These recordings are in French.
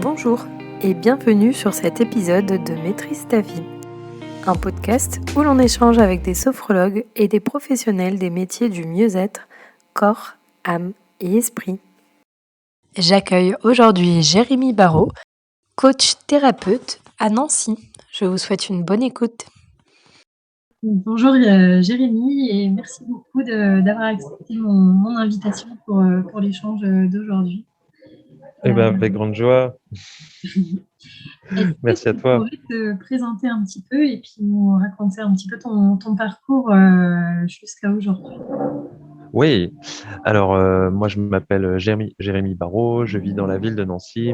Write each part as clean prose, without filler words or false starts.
Bonjour et bienvenue sur cet épisode de Maîtrise ta vie, un podcast où l'on échange avec des sophrologues et des professionnels des métiers du mieux-être, corps, âme et esprit. J'accueille aujourd'hui Jérémy Barraud, coach thérapeute à Nancy. Je vous souhaite une bonne écoute. Bonjour Jérémy et merci beaucoup d'avoir accepté mon invitation pour l'échange d'aujourd'hui. Avec grande joie. Merci à toi. Tu pourrais te présenter un petit peu et puis nous raconter un petit peu ton parcours jusqu'à aujourd'hui. Oui, alors moi je m'appelle Jérémy Barraud, je vis dans la ville de Nancy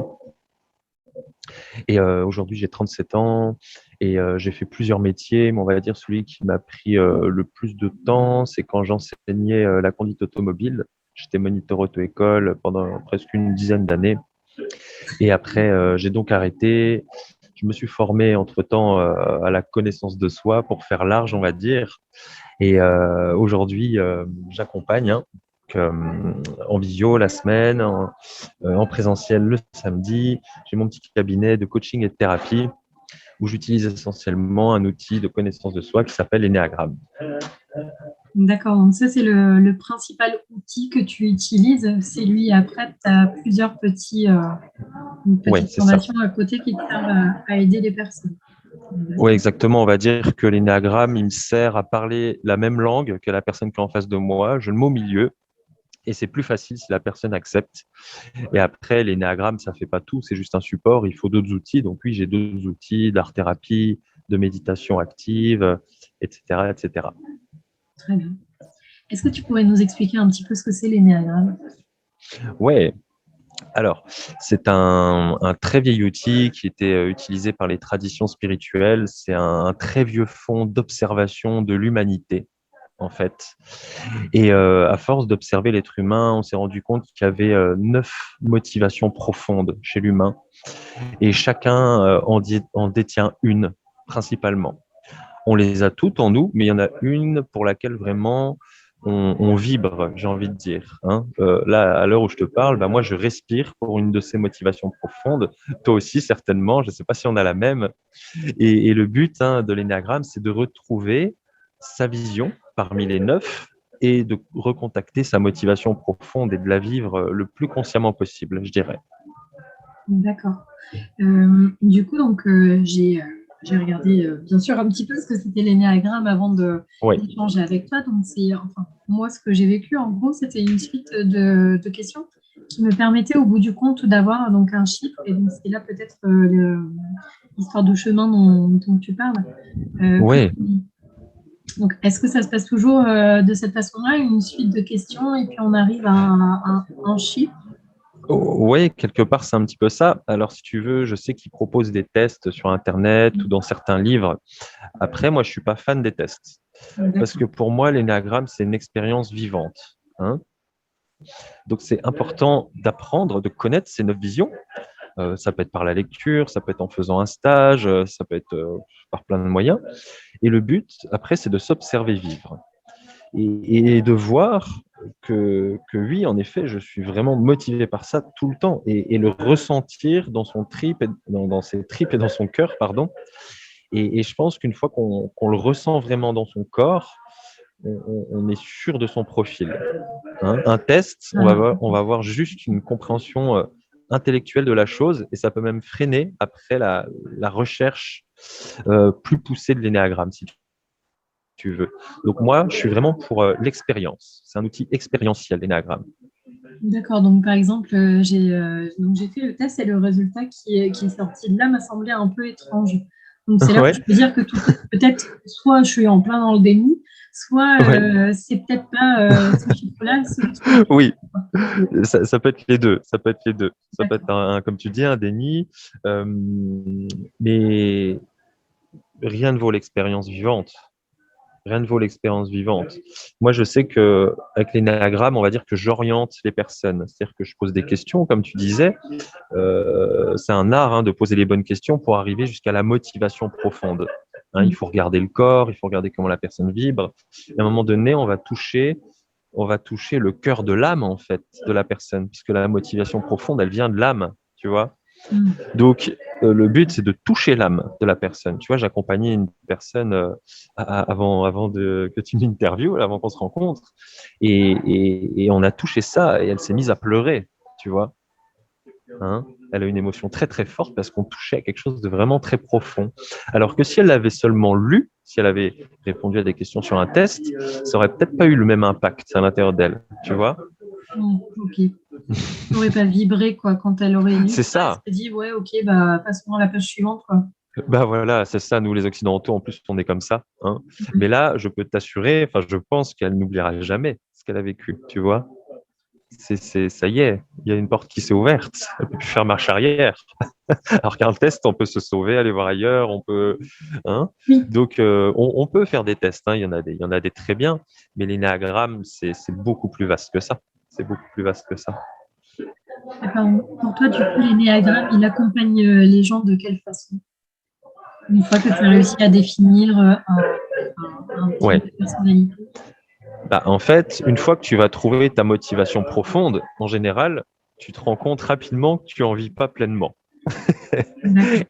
et aujourd'hui j'ai 37 ans et j'ai fait plusieurs métiers, mais on va dire celui qui m'a pris le plus de temps, c'est quand j'enseignais la conduite automobile. J'étais moniteur auto-école pendant presque une dizaine d'années et après j'ai donc arrêté. Je me suis formé entre-temps à la connaissance de soi pour faire large, on va dire. Et aujourd'hui, j'accompagne en visio la semaine, en présentiel le samedi. J'ai mon petit cabinet de coaching et de thérapie où j'utilise essentiellement un outil de connaissance de soi qui s'appelle l'énéagramme. D'accord, donc ça c'est le principal outil que tu utilises. C'est lui, après tu as plusieurs petites formations à côté qui te servent à aider les personnes. Oui, exactement. On va dire que l'énéagramme, il me sert à parler la même langue que la personne qui est en face de moi. Je le mets au milieu et c'est plus facile si la personne accepte. Et après, l'énéagramme, ça fait pas tout, c'est juste un support. Il faut d'autres outils. Donc oui, j'ai d'autres outils d'art-thérapie, de méditation active, etc., etc. Très bien. Est-ce que tu pourrais nous expliquer un petit peu ce que c'est l'énéagramme ? Ouais. Alors, c'est un très vieil outil qui était utilisé par les traditions spirituelles. C'est un très vieux fond d'observation de l'humanité, en fait. Et à force d'observer l'être humain, on s'est rendu compte qu'il y avait 9 motivations profondes chez l'humain. Et chacun en détient une, principalement. On les a toutes en nous, mais il y en a une pour laquelle vraiment on vibre, j'ai envie de dire. Là, à l'heure où je te parle, moi, je respire pour une de ces motivations profondes. Toi aussi, certainement. Je ne sais pas si on a la même. Et le but de l'énéagramme, c'est de retrouver sa vision parmi les 9 et de recontacter sa motivation profonde et de la vivre le plus consciemment possible, je dirais. D'accord. Du coup, donc, j'ai regardé bien sûr un petit peu ce que c'était l'énéagramme avant d'échanger avec toi. Donc, moi, ce que j'ai vécu, en gros, c'était une suite de questions qui me permettaient, au bout du compte, d'avoir donc un chiffre. Et donc, c'est là peut-être l'histoire de chemin dont tu parles. Oui. Donc, est-ce que ça se passe toujours de cette façon-là, une suite de questions, et puis on arrive à un chiffre? Oui, quelque part, c'est un petit peu ça. Alors, si tu veux, je sais qu'ils proposent des tests sur Internet ou dans certains livres. Après, moi, je ne suis pas fan des tests. Parce que pour moi, l'énéagramme, c'est une expérience vivante. Donc, c'est important d'apprendre, de connaître ces 9 visions. Ça peut être par la lecture, ça peut être en faisant un stage, ça peut être par plein de moyens. Et le but, après, c'est de s'observer vivre. Et de voir que oui, en effet, je suis vraiment motivé par ça tout le temps et le ressentir dans son trip, dans ses tripes et dans son cœur, pardon. Et je pense qu'une fois qu'on le ressent vraiment dans son corps, on est sûr de son profil. Un test, on va avoir juste une compréhension intellectuelle de la chose et ça peut même freiner après la recherche plus poussée de l'énéagramme, si tu veux. Donc moi, je suis vraiment pour l'expérience. C'est un outil expérientiel, l'énéagramme. D'accord, donc par exemple, j'ai fait le test et le résultat qui est sorti de là m'a semblé un peu étrange. Donc c'est là où je peux dire que peut-être soit je suis en plein dans le déni, soit c'est peut-être pas ce chiffre-là. Oui, ça peut être les deux. Ça peut être les deux. Ça peut être, comme tu dis, un déni, mais rien ne vaut l'expérience vivante. Rien ne vaut l'expérience vivante. Moi, je sais qu'avec l'énéagramme, on va dire que j'oriente les personnes. C'est-à-dire que je pose des questions, comme tu disais. C'est un art de poser les bonnes questions pour arriver jusqu'à la motivation profonde. Il faut regarder le corps, il faut regarder comment la personne vibre. Et à un moment donné, on va toucher le cœur de l'âme, en fait, de la personne, puisque la motivation profonde, elle vient de l'âme, tu vois. Donc, le but, c'est de toucher l'âme de la personne. Tu vois, j'accompagnais une personne avant que tu m'interviewes, avant qu'on se rencontre, et on a touché ça, et elle s'est mise à pleurer, tu vois. Elle a une émotion très, très forte parce qu'on touchait à quelque chose de vraiment très profond. Alors que si elle l'avait seulement lu, si elle avait répondu à des questions sur un test, ça aurait peut-être pas eu le même impact à l'intérieur d'elle, tu vois. Ok. Ça n'aurait pas vibré, quoi, quand elle aurait lu. C'est ça. Elle s'est dit, ouais, ok, bah, passons à la page suivante, quoi. Bah voilà, c'est ça, nous les Occidentaux, en plus, on est comme ça. Mais là, je peux t'assurer, je pense qu'elle n'oubliera jamais ce qu'elle a vécu, tu vois. Ça y est, il y a une porte qui s'est ouverte, elle ne peut plus faire marche arrière. Alors qu'un test, on peut se sauver, aller voir ailleurs, on peut. Oui. Donc, on peut faire des tests, il y en a des très bien, mais l'énéagramme, c'est beaucoup plus vaste que ça. C'est beaucoup plus vaste que ça. Pour toi, du coup, l'énéagramme, il accompagne les gens de quelle façon? Une fois que tu as réussi à définir un type de personnalité. En fait, une fois que tu vas trouver ta motivation profonde, en général, tu te rends compte rapidement que tu n'en vis pas pleinement.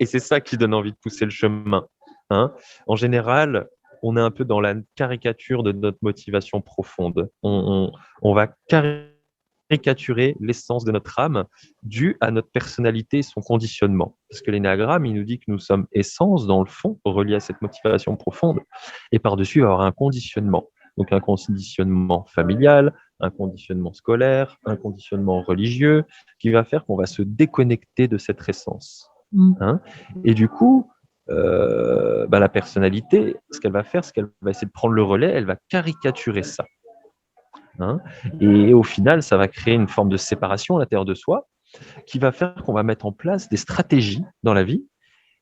Et c'est ça qui donne envie de pousser le chemin. En général, on est un peu dans la caricature de notre motivation profonde. On va caricaturer l'essence de notre âme due à notre personnalité et son conditionnement. Parce que l'énéagramme, il nous dit que nous sommes essence, dans le fond, reliés à cette motivation profonde. Et par-dessus, il va y avoir un conditionnement. Donc un conditionnement familial, un conditionnement scolaire, un conditionnement religieux, qui va faire qu'on va se déconnecter de cette essence. Et du coup, la personnalité, ce qu'elle va faire, c'est qu'elle va essayer de prendre le relais, elle va caricaturer ça. Et au final, ça va créer une forme de séparation à l'intérieur de soi qui va faire qu'on va mettre en place des stratégies dans la vie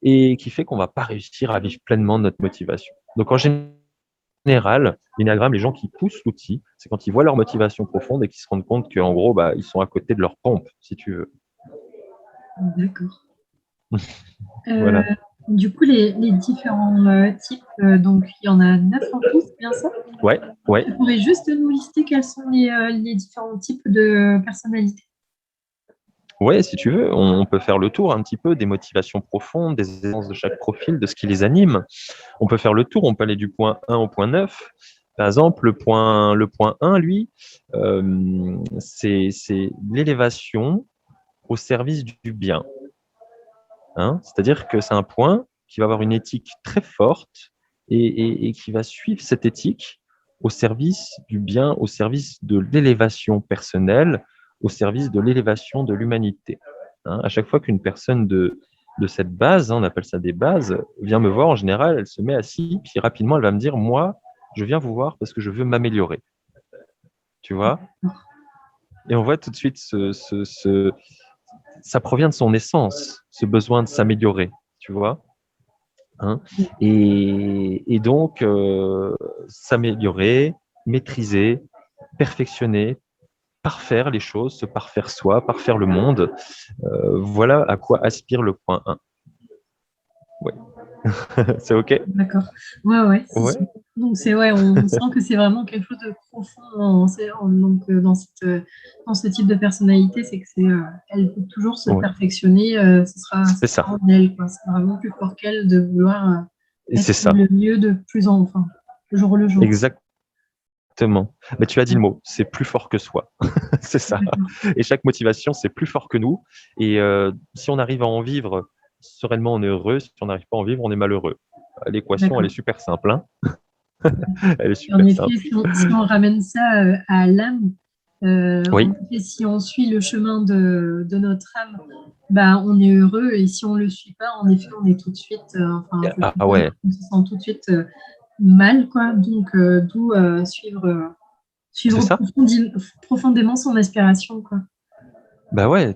et qui fait qu'on ne va pas réussir à vivre pleinement notre motivation. Donc, en général, l'énéagramme, les gens qui poussent l'outil, c'est quand ils voient leur motivation profonde et qu'ils se rendent compte qu'en gros, ils sont à côté de leur pompe, si tu veux. D'accord. Voilà. Du coup, les différents types, donc il y en a 9 en tout, c'est bien ça? Ouais. Tu pourrais juste nous lister quels sont les différents types de personnalités? Oui, si tu veux, on peut faire le tour un petit peu des motivations profondes, des essences de chaque profil, de ce qui les anime. On peut faire le tour, on peut aller du point 1 au point 9. Par exemple, le point 1, lui, c'est l'élévation au service du bien. C'est-à-dire que c'est un point qui va avoir une éthique très forte et qui va suivre cette éthique au service du bien, au service de l'élévation personnelle, au service de l'élévation de l'humanité. À chaque fois qu'une personne de cette base, on appelle ça des bases, vient me voir, en général, elle se met assise, puis rapidement, elle va me dire, moi, je viens vous voir parce que je veux m'améliorer. Tu vois? Et on voit tout de suite ça provient de son essence, ce besoin de s'améliorer, tu vois. Et donc, s'améliorer, maîtriser, perfectionner, parfaire les choses, se parfaire soi, parfaire le monde, voilà à quoi aspire le point 1. Ouais. C'est OK? D'accord. Ouais. Donc, on sent que c'est vraiment quelque chose de profond dans ce type de personnalité, c'est que elle veut toujours se perfectionner, ce sera en elle, quoi. C'est vraiment plus fort qu'elle de vouloir être le mieux jour le jour. Exactement. Mais tu as dit le mot, c'est plus fort que soi. C'est ça. Et chaque motivation, c'est plus fort que nous. Et si on arrive à en vivre sereinement, on est heureux. Si on n'arrive pas à en vivre, on est malheureux. L'équation, elle est super simple. Elle est super simple. Si on ramène ça à l'âme, oui. En fait, si on suit le chemin de notre âme, on est heureux. Et si on ne le suit pas, en effet, on est tout de suite, on se sent tout de suite mal, quoi. Donc, d'où suivre profondément son aspiration, quoi.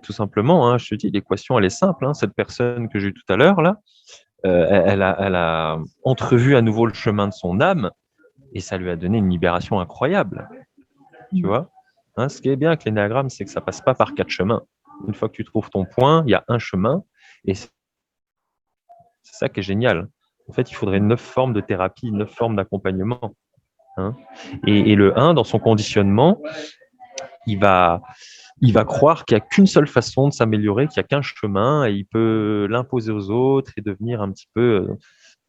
Tout simplement. Je te dis, l'équation, elle est simple. Cette personne que j'ai eue tout à l'heure, là, elle a entrevu à nouveau le chemin de son âme et ça lui a donné une libération incroyable. Tu vois? Ce qui est bien avec l'énéagramme, c'est que ça passe pas par 4 chemins. Une fois que tu trouves ton point, il y a un chemin et c'est ça qui est génial. En fait, il faudrait 9 formes de thérapie, 9 formes d'accompagnement. Hein. Et le 1, dans son conditionnement, il va croire qu'il n'y a qu'une seule façon de s'améliorer, qu'il n'y a qu'un chemin, et il peut l'imposer aux autres et devenir un petit peu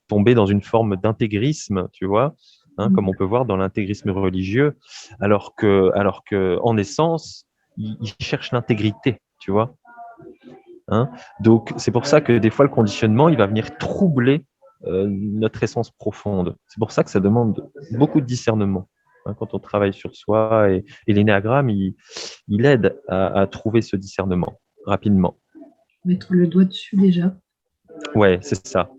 tomber dans une forme d'intégrisme, tu vois, comme on peut voir dans l'intégrisme religieux, alors que en essence, il cherche l'intégrité, tu vois. Donc, c'est pour ça que des fois, le conditionnement, il va venir troubler notre essence profonde. C'est pour ça que ça demande beaucoup de discernement quand on travaille sur soi. Et l'énéagramme, il aide à trouver ce discernement rapidement. Mettre le doigt dessus déjà. Ouais, c'est ça.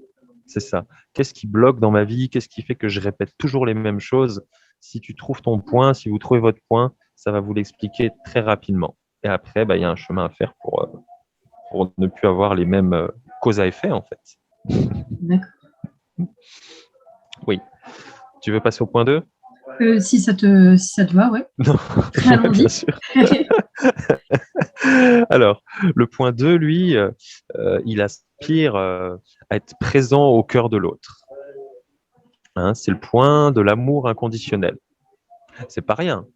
C'est ça. Qu'est-ce qui bloque dans ma vie? Qu'est-ce qui fait que je répète toujours les mêmes choses? Si tu trouves ton point, si vous trouvez votre point, ça va vous l'expliquer très rapidement. Et après, il y a un chemin à faire pour ne plus avoir les mêmes causes à effet, en fait. D'accord. Oui. Tu veux passer au point 2? Si ça te va, ouais. Non, Allons-y. bien sûr. Alors, le point 2, lui, il aspire à être présent au cœur de l'autre. C'est le point de l'amour inconditionnel. C'est pas rien.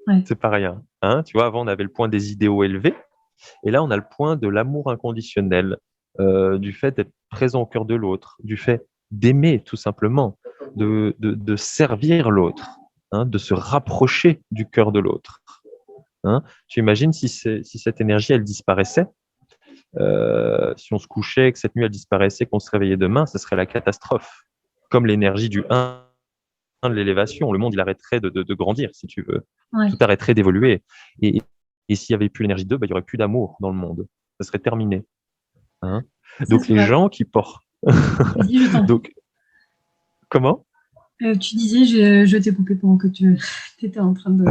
Ouais. C'est pas rien. Tu vois, avant, on avait le point des idéaux élevés. Et là, on a le point de l'amour inconditionnel, du fait d'être présent au cœur de l'autre, du fait d'aimer tout simplement, de servir l'autre, de se rapprocher du cœur de l'autre. Tu imagines si cette énergie, elle disparaissait, si on se couchait, que cette nuit, elle disparaissait, qu'on se réveillait demain, ce serait la catastrophe. Comme l'énergie du 1 de l'élévation, le monde, il arrêterait de grandir, si tu veux. Ouais. Tout arrêterait d'évoluer. Et s'il n'y avait plus l'énergie 2, il n'y aurait plus d'amour dans le monde. Ça serait terminé. Donc, les gens qui portent... Vas-y, je t'en prie. Donc, comment? Tu disais, je t'ai coupé pendant que tu étais en train de...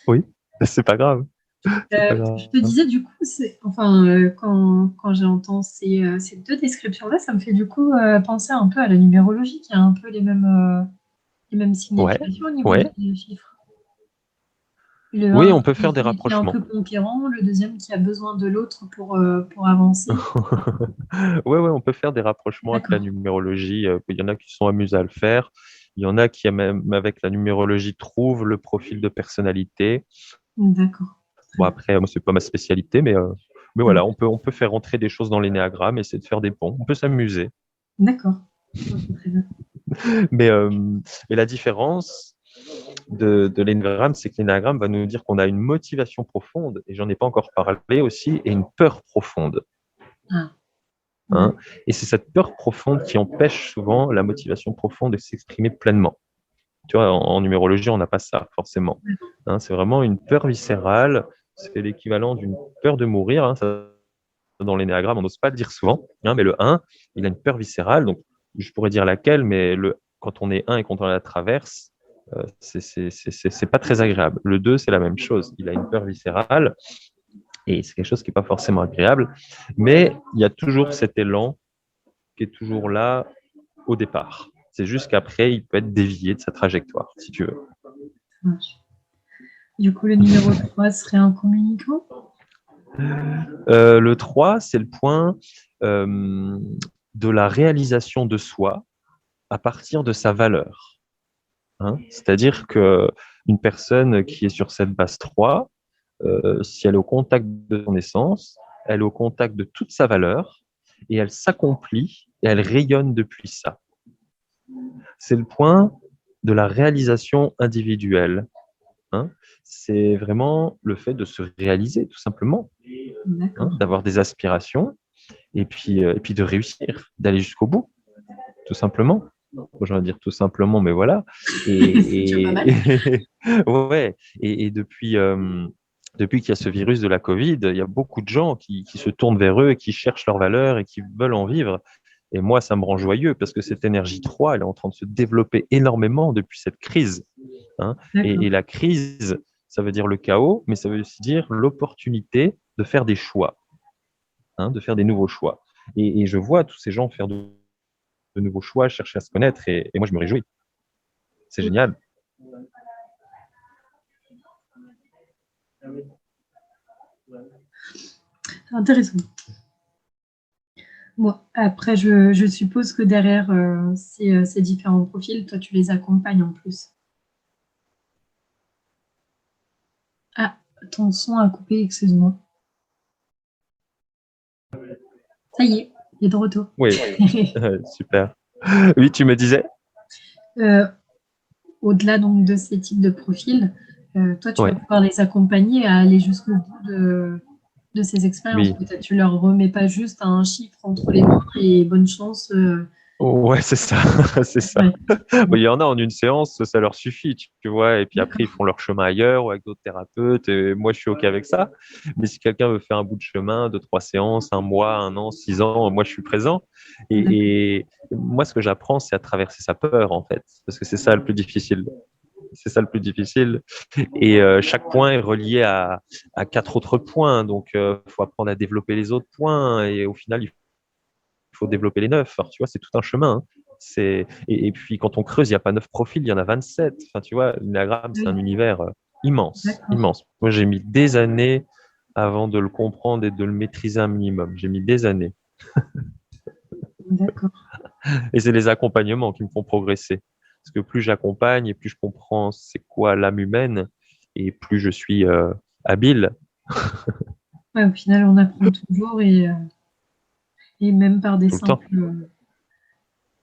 Oui, c'est pas grave. Je te disais, du coup, quand j'entends ces deux descriptions-là, ça me fait du coup penser un peu à la numérologie, qui a un peu les mêmes significations au niveau des chiffres. Le Oui, 1 on peut faire des qui est un rapprochements. peu conquérant, le deuxième qui a besoin de l'autre pour avancer. Oui, on peut faire des rapprochements avec la numérologie. Il y en a qui sont amusés à le faire. Il y en a qui, même avec la numérologie, trouvent le profil de personnalité. D'accord. Bon, après, moi, c'est pas ma spécialité, mais voilà, on peut faire entrer des choses dans l'énéagramme et essayer de faire des ponts. On peut s'amuser. D'accord. Okay, très bien. Mais la différence de l'énéagramme, c'est que l'énéagramme va nous dire qu'on a une motivation profonde, et j'en ai pas encore parlé aussi, et une peur profonde. Et c'est cette peur profonde qui empêche souvent la motivation profonde de s'exprimer pleinement. Tu vois, en numérologie, on n'a pas ça, forcément. C'est vraiment une peur viscérale, c'est l'équivalent d'une peur de mourir. Ça, dans l'énéagramme, on n'ose pas le dire souvent, mais le 1, il a une peur viscérale, donc je pourrais dire laquelle, mais quand on est 1 et quand on la traverse, c'est pas très agréable. Le 2, c'est la même chose, il a une peur viscérale, et c'est quelque chose qui n'est pas forcément agréable, mais il y a toujours cet élan qui est toujours là au départ. C'est juste qu'après, il peut être dévié de sa trajectoire, si tu veux. Du coup, le numéro 3 serait un communicant? Le 3, c'est le point de la réalisation de soi à partir de sa valeur. C'est-à-dire qu'une personne qui est sur cette base 3, si elle est au contact de son essence, elle est au contact de toute sa valeur et elle s'accomplit et elle rayonne depuis ça. C'est le point de la réalisation individuelle. C'est vraiment le fait de se réaliser, tout simplement, d'avoir des aspirations et puis de réussir, d'aller jusqu'au bout, tout simplement. J'ai envie de dire tout simplement, mais voilà. Ouais. Et depuis qu'il y a ce virus de la Covid, il y a beaucoup de gens qui se tournent vers eux et qui cherchent leur valeur et qui veulent en vivre. Et moi, ça me rend joyeux parce que cette énergie 3, elle est en train de se développer énormément depuis cette crise. Et la crise, ça veut dire le chaos, mais ça veut aussi dire l'opportunité de faire des choix, de faire des nouveaux choix. Et je vois tous ces gens faire de nouveaux choix, chercher à se connaître, et moi, je me réjouis. C'est génial. Intéressant. Bon, après, je suppose que derrière ces différents profils, toi, tu les accompagnes en plus. Ah, ton son a coupé, excuse-moi. Ça y est, il est de retour. Oui, super. Oui, tu me disais? Euh, Au-delà donc de ces types de profils, toi, tu Oui, vas pouvoir les accompagner à aller jusqu'au bout de ces expériences. oui. Peut-être tu leur remets pas juste un chiffre entre les mains et bonne chance. Ouais, c'est ça, c'est ça. Ouais. Il y en a en une séance, ça leur suffit, tu vois, et puis après, ils D'accord. font leur chemin ailleurs ou avec d'autres thérapeutes, et moi, je suis OK avec ça. Mais si quelqu'un veut faire un bout de chemin, 2, 3 séances, 1 mois, 1 an, 6 ans, moi, je suis présent. D'accord. Et moi, ce que j'apprends, c'est à traverser sa peur, en fait, parce que c'est ça le plus difficile. C'est ça le plus difficile. Et chaque point est relié à 4 autres points. Donc, il faut apprendre à développer les autres points. Et au final, il faut développer les 9. Alors, tu vois, c'est tout un chemin. Hein. Et puis, quand on creuse, il n'y a pas 9 profils, il y en a 27. Enfin, tu vois, l'énagramme, c'est un Oui, univers immense, d'accord. immense. Moi, j'ai mis des années avant de le comprendre et de le maîtriser un minimum. J'ai mis des années. D'accord. Et c'est les accompagnements qui me font progresser. Parce que plus j'accompagne et plus je comprends c'est quoi l'âme humaine et plus je suis habile Ouais, au final, on apprend toujours et même tout le temps.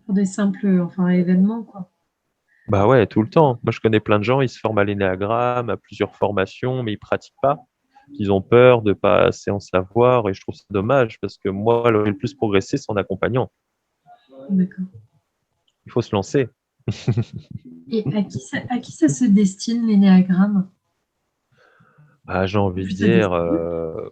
par des simples enfin, événements, quoi. Bah ouais, tout le temps. Moi, je connais plein de gens, ils se forment à l'énéagramme, à plusieurs formations, mais ils pratiquent pas. Ils ont peur de pas assez en savoir et je trouve ça dommage parce que moi, le plus progressé, c'est en accompagnant. D'accord. Il faut se lancer. Et à qui ça se destine, l'énéagramme? Ah, j'ai envie de Plus à dire, destinée?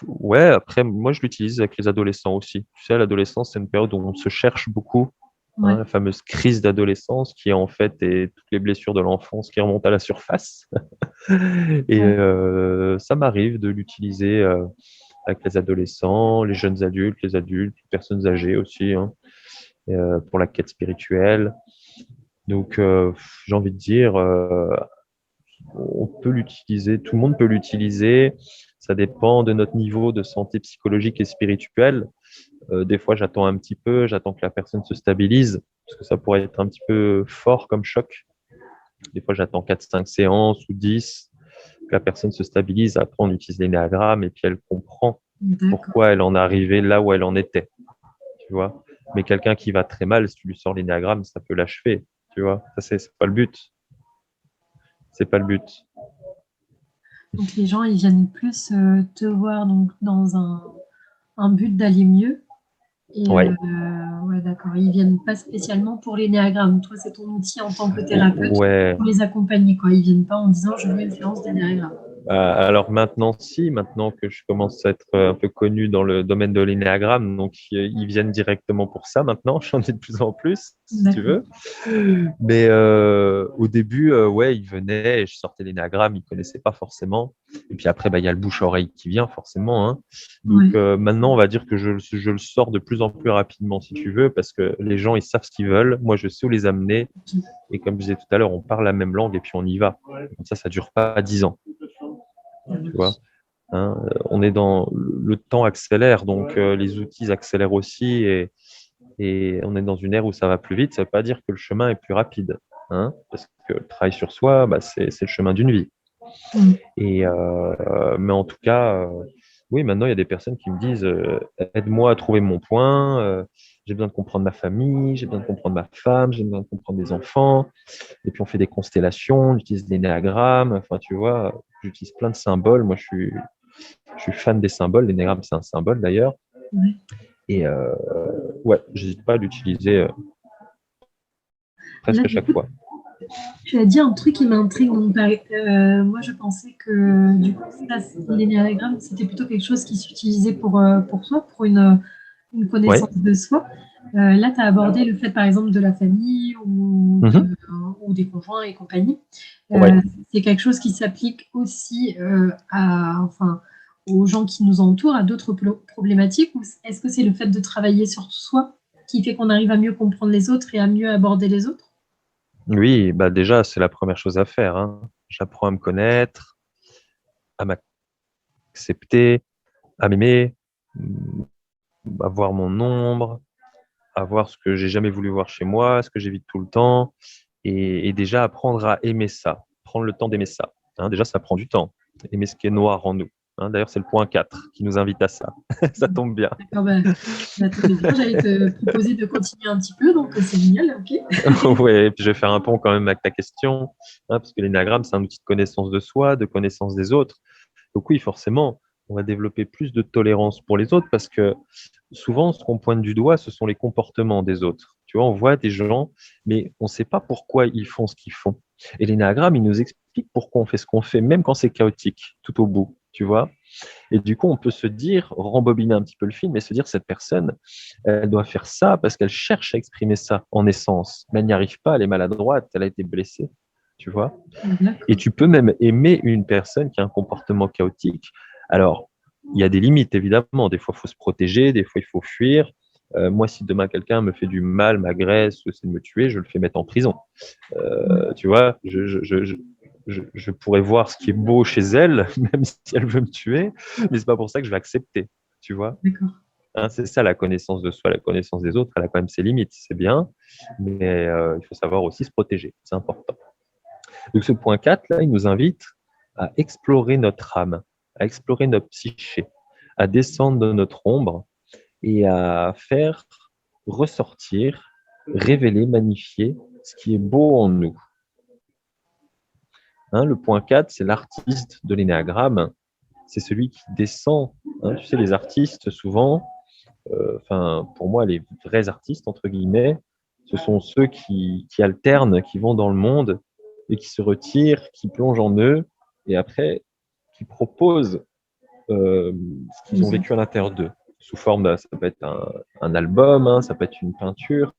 ouais, après, moi, je l'utilise avec les adolescents aussi. Tu sais, l'adolescence, c'est une période où on se cherche beaucoup. Hein, Ouais. la fameuse crise d'adolescence qui en fait est toutes les blessures de l'enfance qui remontent à la surface. Et Ouais. ça m'arrive de l'utiliser avec les adolescents, les jeunes adultes, les personnes âgées aussi, hein, pour la quête spirituelle. Donc, j'ai envie de dire, on peut l'utiliser, tout le monde peut l'utiliser. Ça dépend de notre niveau de santé psychologique et spirituelle. Des fois, j'attends un petit peu, j'attends que la personne se stabilise, parce que ça pourrait être un petit peu fort comme choc. Des fois, j'attends 4, 5 séances ou 10, que la personne se stabilise. Après, on utilise l'énéagramme et puis elle comprend D'accord. pourquoi elle en est arrivée là où elle en était, tu vois. Mais quelqu'un qui va très mal, si tu lui sors l'énéagramme, ça peut l'achever, tu vois. Ça, c'est pas le but. C'est pas le but. Donc les gens, ils viennent plus te voir donc, dans un but d'aller mieux. Et Ouais. ouais, d'accord, ils viennent pas spécialement pour l'énéagramme. Toi, c'est ton outil en tant que thérapeute Ouais. pour les accompagner, quoi. Ils viennent pas en disant je veux une séance d'énéagramme. Alors maintenant, si, maintenant que je commence à être un peu connu dans le domaine de l'énéagramme, donc ils viennent directement pour ça maintenant, j'en ai de plus en plus, si tu D'accord. veux. Mais au début, ouais, ils venaient et je sortais l'énéagramme, ils connaissaient pas forcément. Et puis après, bah, il y a le bouche-oreille qui vient forcément. Hein. Donc Ouais. maintenant, on va dire que je le sors de plus en plus rapidement, si tu veux, parce que les gens, ils savent ce qu'ils veulent. Moi, je sais où les amener. Ok. Et comme je disais tout à l'heure, on parle la même langue et puis on y va. Comme ça dure pas 10 ans, Ça tu vois. marche. Hein, on est dans le temps accélère, donc les outils accélèrent aussi et on est dans une ère où ça va plus vite. Ça ne veut pas dire que le chemin est plus rapide, hein, parce que le travail sur soi, bah, c'est le chemin d'une vie. Mm. Et mais en tout cas, oui, maintenant il y a des personnes qui me disent aide-moi à trouver mon point. J'ai besoin de comprendre ma famille, j'ai besoin de comprendre ma femme, j'ai besoin de comprendre mes enfants. Et puis on fait des constellations, on utilise des néagrammes. Enfin, tu vois, j'utilise plein de symboles. Moi, je suis fan des symboles. L'énéagramme, c'est un symbole d'ailleurs. Ouais. Et ouais, j'hésite pas à l'utiliser Là, presque à du chaque coup, fois. tu as dit un truc qui m'intrigue. Donc, moi, je pensais que du coup, ça, l'énéagramme, c'était plutôt quelque chose qui s'utilisait pour toi, pour une Ouais. connaissance de soi. Là, tu as abordé le fait, par exemple, de la famille Mhm. ou des conjoints et compagnie. Ouais. C'est quelque chose qui s'applique aussi enfin, aux gens qui nous entourent, à d'autres problématiques, ou est-ce que c'est le fait de travailler sur soi qui fait qu'on arrive à mieux comprendre les autres et à mieux aborder les autres? Oui, bah déjà, c'est la première chose à faire. Hein. J'apprends à me connaître, à m'accepter, à m'aimer. à voir mon ombre, à voir ce que j'ai jamais voulu voir chez moi, ce que j'évite tout le temps, et déjà apprendre à aimer ça, prendre le temps d'aimer ça. Hein, déjà, ça prend du temps, aimer ce qui est noir en nous. Hein, d'ailleurs, c'est le point 4 qui nous invite à ça. Ça tombe bien. D'accord, très bien. J'allais te proposer de continuer un petit peu, donc c'est génial, ok. Oui, et puis je vais faire un pont quand même avec ta question, hein, parce que l'énagramme, c'est un outil de connaissance de soi, de connaissance des autres. Donc oui, forcément, on va développer plus de tolérance pour les autres parce que souvent, ce qu'on pointe du doigt, ce sont les comportements des autres. Tu vois, on voit des gens, mais on ne sait pas pourquoi ils font ce qu'ils font. Et l'énagramme, il nous explique pourquoi on fait ce qu'on fait, même quand c'est chaotique, tout au bout, tu vois. Et du coup, on peut se dire, rembobiner un petit peu le film et se dire, cette personne, elle doit faire ça parce qu'elle cherche à exprimer ça en essence. Mais elle n'y arrive pas, elle est maladroite, elle a été blessée, tu vois. Et tu peux même aimer une personne qui a un comportement chaotique. Alors, il y a des limites, évidemment. Des fois, il faut se protéger, des fois, il faut fuir. Moi, si demain quelqu'un me fait du mal, m'agresse, essaie de me tuer, je le fais mettre en prison. Tu vois, je pourrais voir ce qui est beau chez elle, même si elle veut me tuer, mais c'est pas pour ça que je vais accepter. Tu vois, hein, c'est ça la connaissance de soi, la connaissance des autres. Elle a quand même ses limites, c'est bien, mais il faut savoir aussi se protéger. C'est important. Donc ce point 4, là, il nous invite à explorer notre âme, à explorer notre psyché, à descendre de notre ombre et à faire ressortir, révéler, magnifier ce qui est beau en nous. Hein, le point 4, c'est l'artiste de l'énéagramme. C'est celui qui descend. Hein, tu sais, les artistes, souvent, pour moi, les vrais artistes, entre guillemets, ce sont ceux qui alternent, qui vont dans le monde et qui se retirent, qui plongent en eux et après, qui proposent ce qu'ils ont vécu à l'intérieur d'eux, sous forme, ça peut être un album, hein, ça peut être une peinture,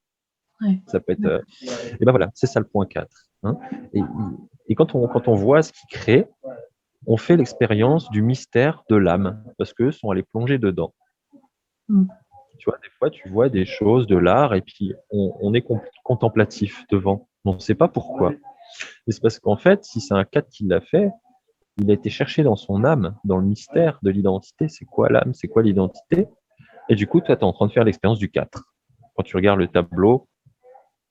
ça peut être... et ben voilà, c'est ça le point 4. Hein. Et quand on voit ce qu'ils créent, on fait l'expérience du mystère de l'âme, parce qu'eux sont allés plonger dedans. Tu vois, des fois, tu vois des choses de l'art et puis on est contemplatif devant. On ne sait pas pourquoi. Mais c'est parce qu'en fait, si c'est un 4 qui l'a fait, il a été cherché dans son âme, dans le mystère de l'identité. C'est quoi l'âme? C'est quoi l'identité? Et du coup, toi, tu es en train de faire l'expérience du 4. Quand tu regardes le tableau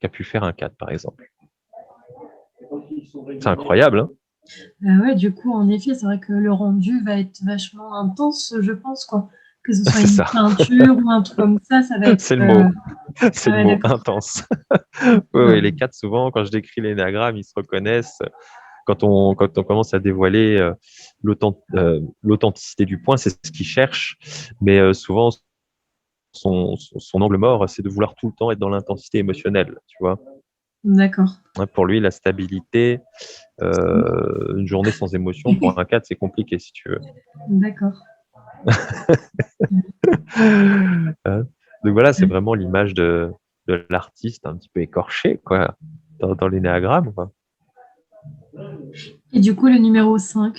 qu'a pu faire un 4, par exemple. C'est incroyable, hein? Ouais, du coup, en effet, c'est vrai que le rendu va être vachement intense, je pense, quoi. Que ce soit une peinture ou un truc comme ça va être... C'est le mot. C'est le mot, intense. Oui, les 4, souvent, quand je décris l'énéagramme, ils se reconnaissent. Quand on commence à dévoiler l'authenticité du point, c'est ce qu'ils cherchent. Mais souvent, son angle mort, c'est de vouloir tout le temps être dans l'intensité émotionnelle, tu vois. D'accord. Pour lui, la stabilité, une journée sans émotion, pour un 4, c'est compliqué, si tu veux. D'accord. Donc voilà, c'est vraiment l'image de l'artiste un petit peu écorché, quoi, dans l'énéagramme, quoi. Et du coup, le numéro 5,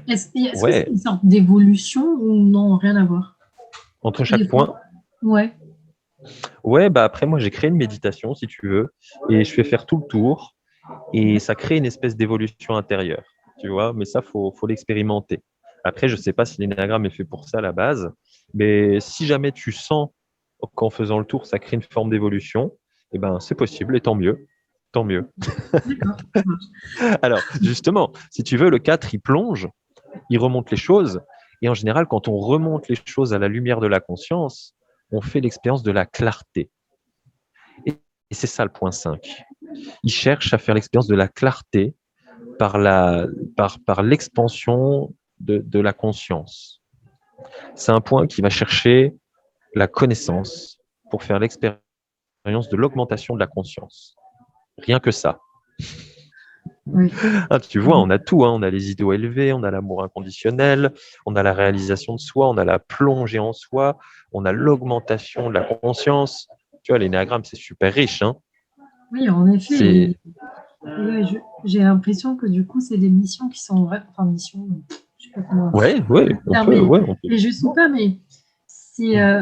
est-ce que c'est une sorte d'évolution ou non, rien à voir? Entre chaque point? Ouais. Ouais, bah après, moi, j'ai créé une méditation, si tu veux, et je fais faire tout le tour, et ça crée une espèce d'évolution intérieure, tu vois, mais ça, faut l'expérimenter. Après, je ne sais pas si l'énéagramme est fait pour ça à la base, mais si jamais tu sens qu'en faisant le tour, ça crée une forme d'évolution, eh ben, c'est possible, et tant mieux. Tant mieux. D'accord. Alors, justement, si tu veux, le 4, il plonge, il remonte les choses, et en général, quand on remonte les choses à la lumière de la conscience, on fait l'expérience de la clarté. Et c'est ça le point 5. Il cherche à faire l'expérience de la clarté par l'expansion de la conscience. C'est un point qui va chercher la connaissance pour faire l'expérience de l'augmentation de la conscience. Rien que ça. Oui. Ah, tu vois, on a tout, hein. On a les idéaux élevés, on a l'amour inconditionnel, on a la réalisation de soi, on a la plongée en soi, on a l'augmentation de la conscience. Tu vois, l'énéagramme, c'est super riche, hein. Oui, en effet. J'ai l'impression que du coup, c'est des missions qui sont vraies. Enfin, missions, je sais pas comment. Ouais, on peut. Les juste ou pas, mais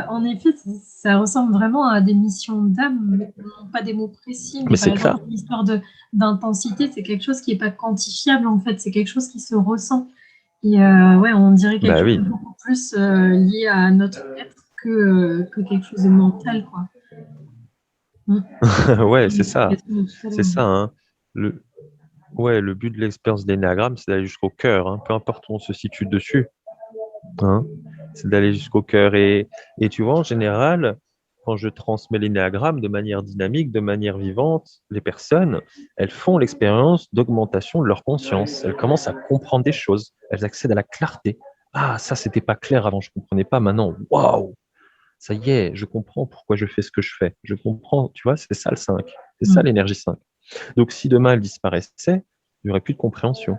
en effet, ça ressemble vraiment à des missions d'âme, non pas des mots précis, mais par exemple, l'histoire d'intensité, c'est quelque chose qui n'est pas quantifiable, en fait, c'est quelque chose qui se ressent. Et ouais, on dirait quelque Bah chose oui, de beaucoup plus lié à notre être que quelque chose de mental, quoi. ouais, c'est ça. L'explication de tout à C'est l'heure. ça, hein. Le, ouais, le but de l'expérience de l'énéagramme, c'est d'aller jusqu'au cœur, hein, peu importe où on se situe dessus, hein. C'est d'aller jusqu'au cœur. Et tu vois, en général, quand je transmets l'énéagramme de manière dynamique, de manière vivante, les personnes, elles font l'expérience d'augmentation de leur conscience. Elles commencent à comprendre des choses. Elles accèdent à la clarté. Ah, ça, c'était pas clair avant, je comprenais pas. Maintenant, waouh, ça y est, je comprends pourquoi je fais ce que je fais. Je comprends, tu vois, c'est ça le 5. C'est ça Mm. l'énergie 5. Donc, si demain elle disparaissait, il n'y aurait plus de compréhension.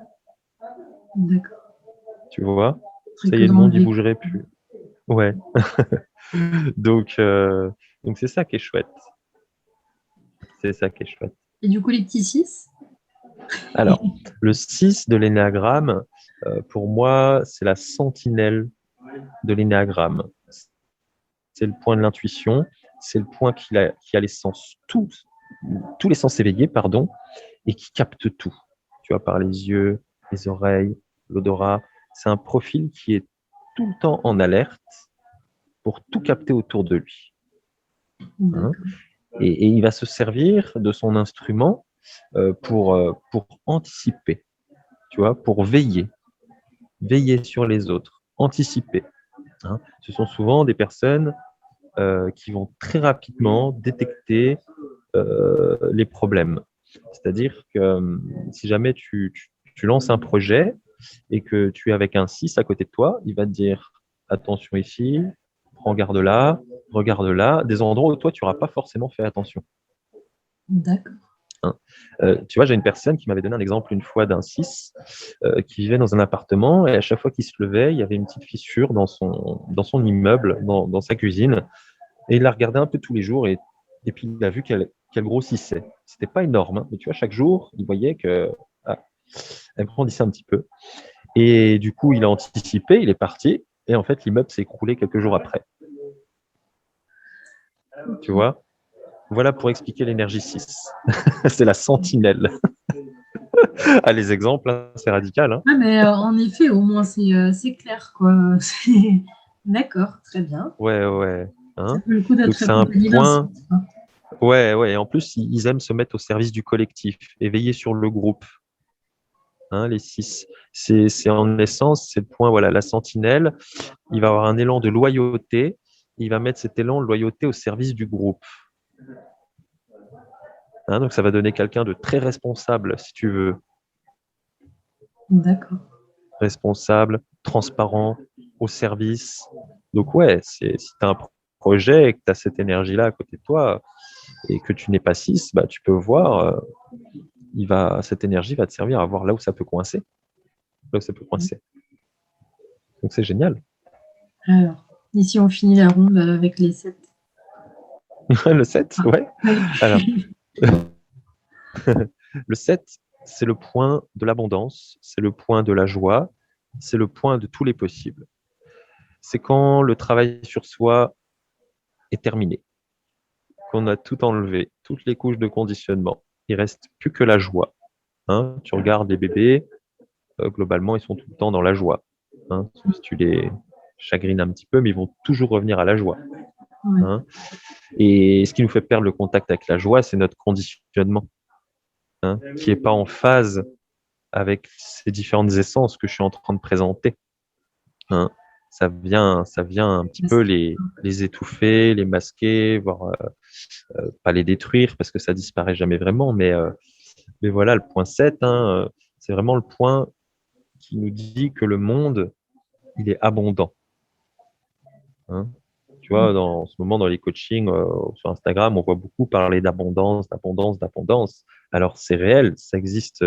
D'accord. Tu vois, Très ça que y est, le dans le monde n'y vécu. bougerait plus. Ouais. Donc, euh, donc c'est ça qui est chouette. C'est ça qui est chouette. Et du coup, les petits 6? Alors, le 6 de l'énéagramme, pour moi, c'est la sentinelle de l'énéagramme. C'est le point de l'intuition, c'est le point qui a les sens, tous les sens éveillés, pardon, et qui capte tout. Tu vois, par les yeux, les oreilles, l'odorat. C'est un profil qui est tout le temps en alerte pour tout capter autour de lui, hein. D'accord. Et il va se servir de son instrument pour anticiper, tu vois, pour veiller sur les autres, anticiper, hein. Ce sont souvent des personnes qui vont très rapidement détecter les problèmes. C'est-à-dire que si jamais tu lances un projet et que tu es avec un 6 à côté de toi, il va te dire attention ici, prends garde là, regarde là, des endroits où toi tu n'auras pas forcément fait attention, D'accord. hein. Tu vois, j'ai une personne qui m'avait donné un exemple une fois d'un 6 qui vivait dans un appartement et à chaque fois qu'il se levait, il y avait une petite fissure dans son immeuble, dans sa cuisine. Et il la regardait un peu tous les jours et puis il a vu qu'elle grossissait. C'était pas énorme, hein, mais tu vois, chaque jour, il voyait que ah, elle grandissait un petit peu. Et du coup, il a anticipé, il est parti. Et en fait, l'immeuble s'est écroulé quelques jours après. Tu Ok. vois? Voilà pour expliquer l'énergie 6. C'est la sentinelle. Ah, les exemples, hein, c'est radical, hein. Ah, mais en effet, au moins, c'est clair, quoi. D'accord, très bien. Ouais, ouais. Ça Hein. fait le coup Donc, d'être c'est un accompagné d'un point. sens, quoi. Ouais, ouais. Et en plus, ils aiment se mettre au service du collectif et veiller sur le groupe. Hein, les 6. C'est en essence, c'est le point, voilà, la sentinelle. Il va avoir un élan de loyauté. Il va mettre cet élan de loyauté au service du groupe. Hein, donc, ça va donner quelqu'un de très responsable, si tu veux. D'accord. Responsable, transparent, au service. Donc, ouais, si tu as un projet et que tu as cette énergie-là à côté de toi et que tu n'es pas 6, bah, tu peux voir, cette énergie va te servir à voir là où ça peut coincer. Là où ça peut coincer. Donc, c'est génial. Alors, ici, on finit la ronde avec les 7. Le 7, ouais. Oui. Alors, le 7, c'est le point de l'abondance, c'est le point de la joie, c'est le point de tous les possibles. C'est quand le travail sur soi est terminé, qu'on a tout enlevé, toutes les couches de conditionnement. Il reste plus que la joie, hein. Tu regardes les bébés, globalement, ils sont tout le temps dans la joie, hein. Sauf si tu les chagrines un petit peu, mais ils vont toujours revenir à la joie, Ouais. hein. Et ce qui nous fait perdre le contact avec la joie, c'est notre conditionnement, hein, qui n'est pas en phase avec ces différentes essences que je suis en train de présenter, hein. Ça vient un petit peu les étouffer, les masquer, voire pas les détruire parce que ça disparaît jamais vraiment. Mais voilà, le point 7, hein, c'est vraiment le point qui nous dit que le monde, il est abondant, hein. Tu vois, en ce moment, dans les coachings sur Instagram, on voit beaucoup parler d'abondance, d'abondance, d'abondance. Alors, c'est réel, ça existe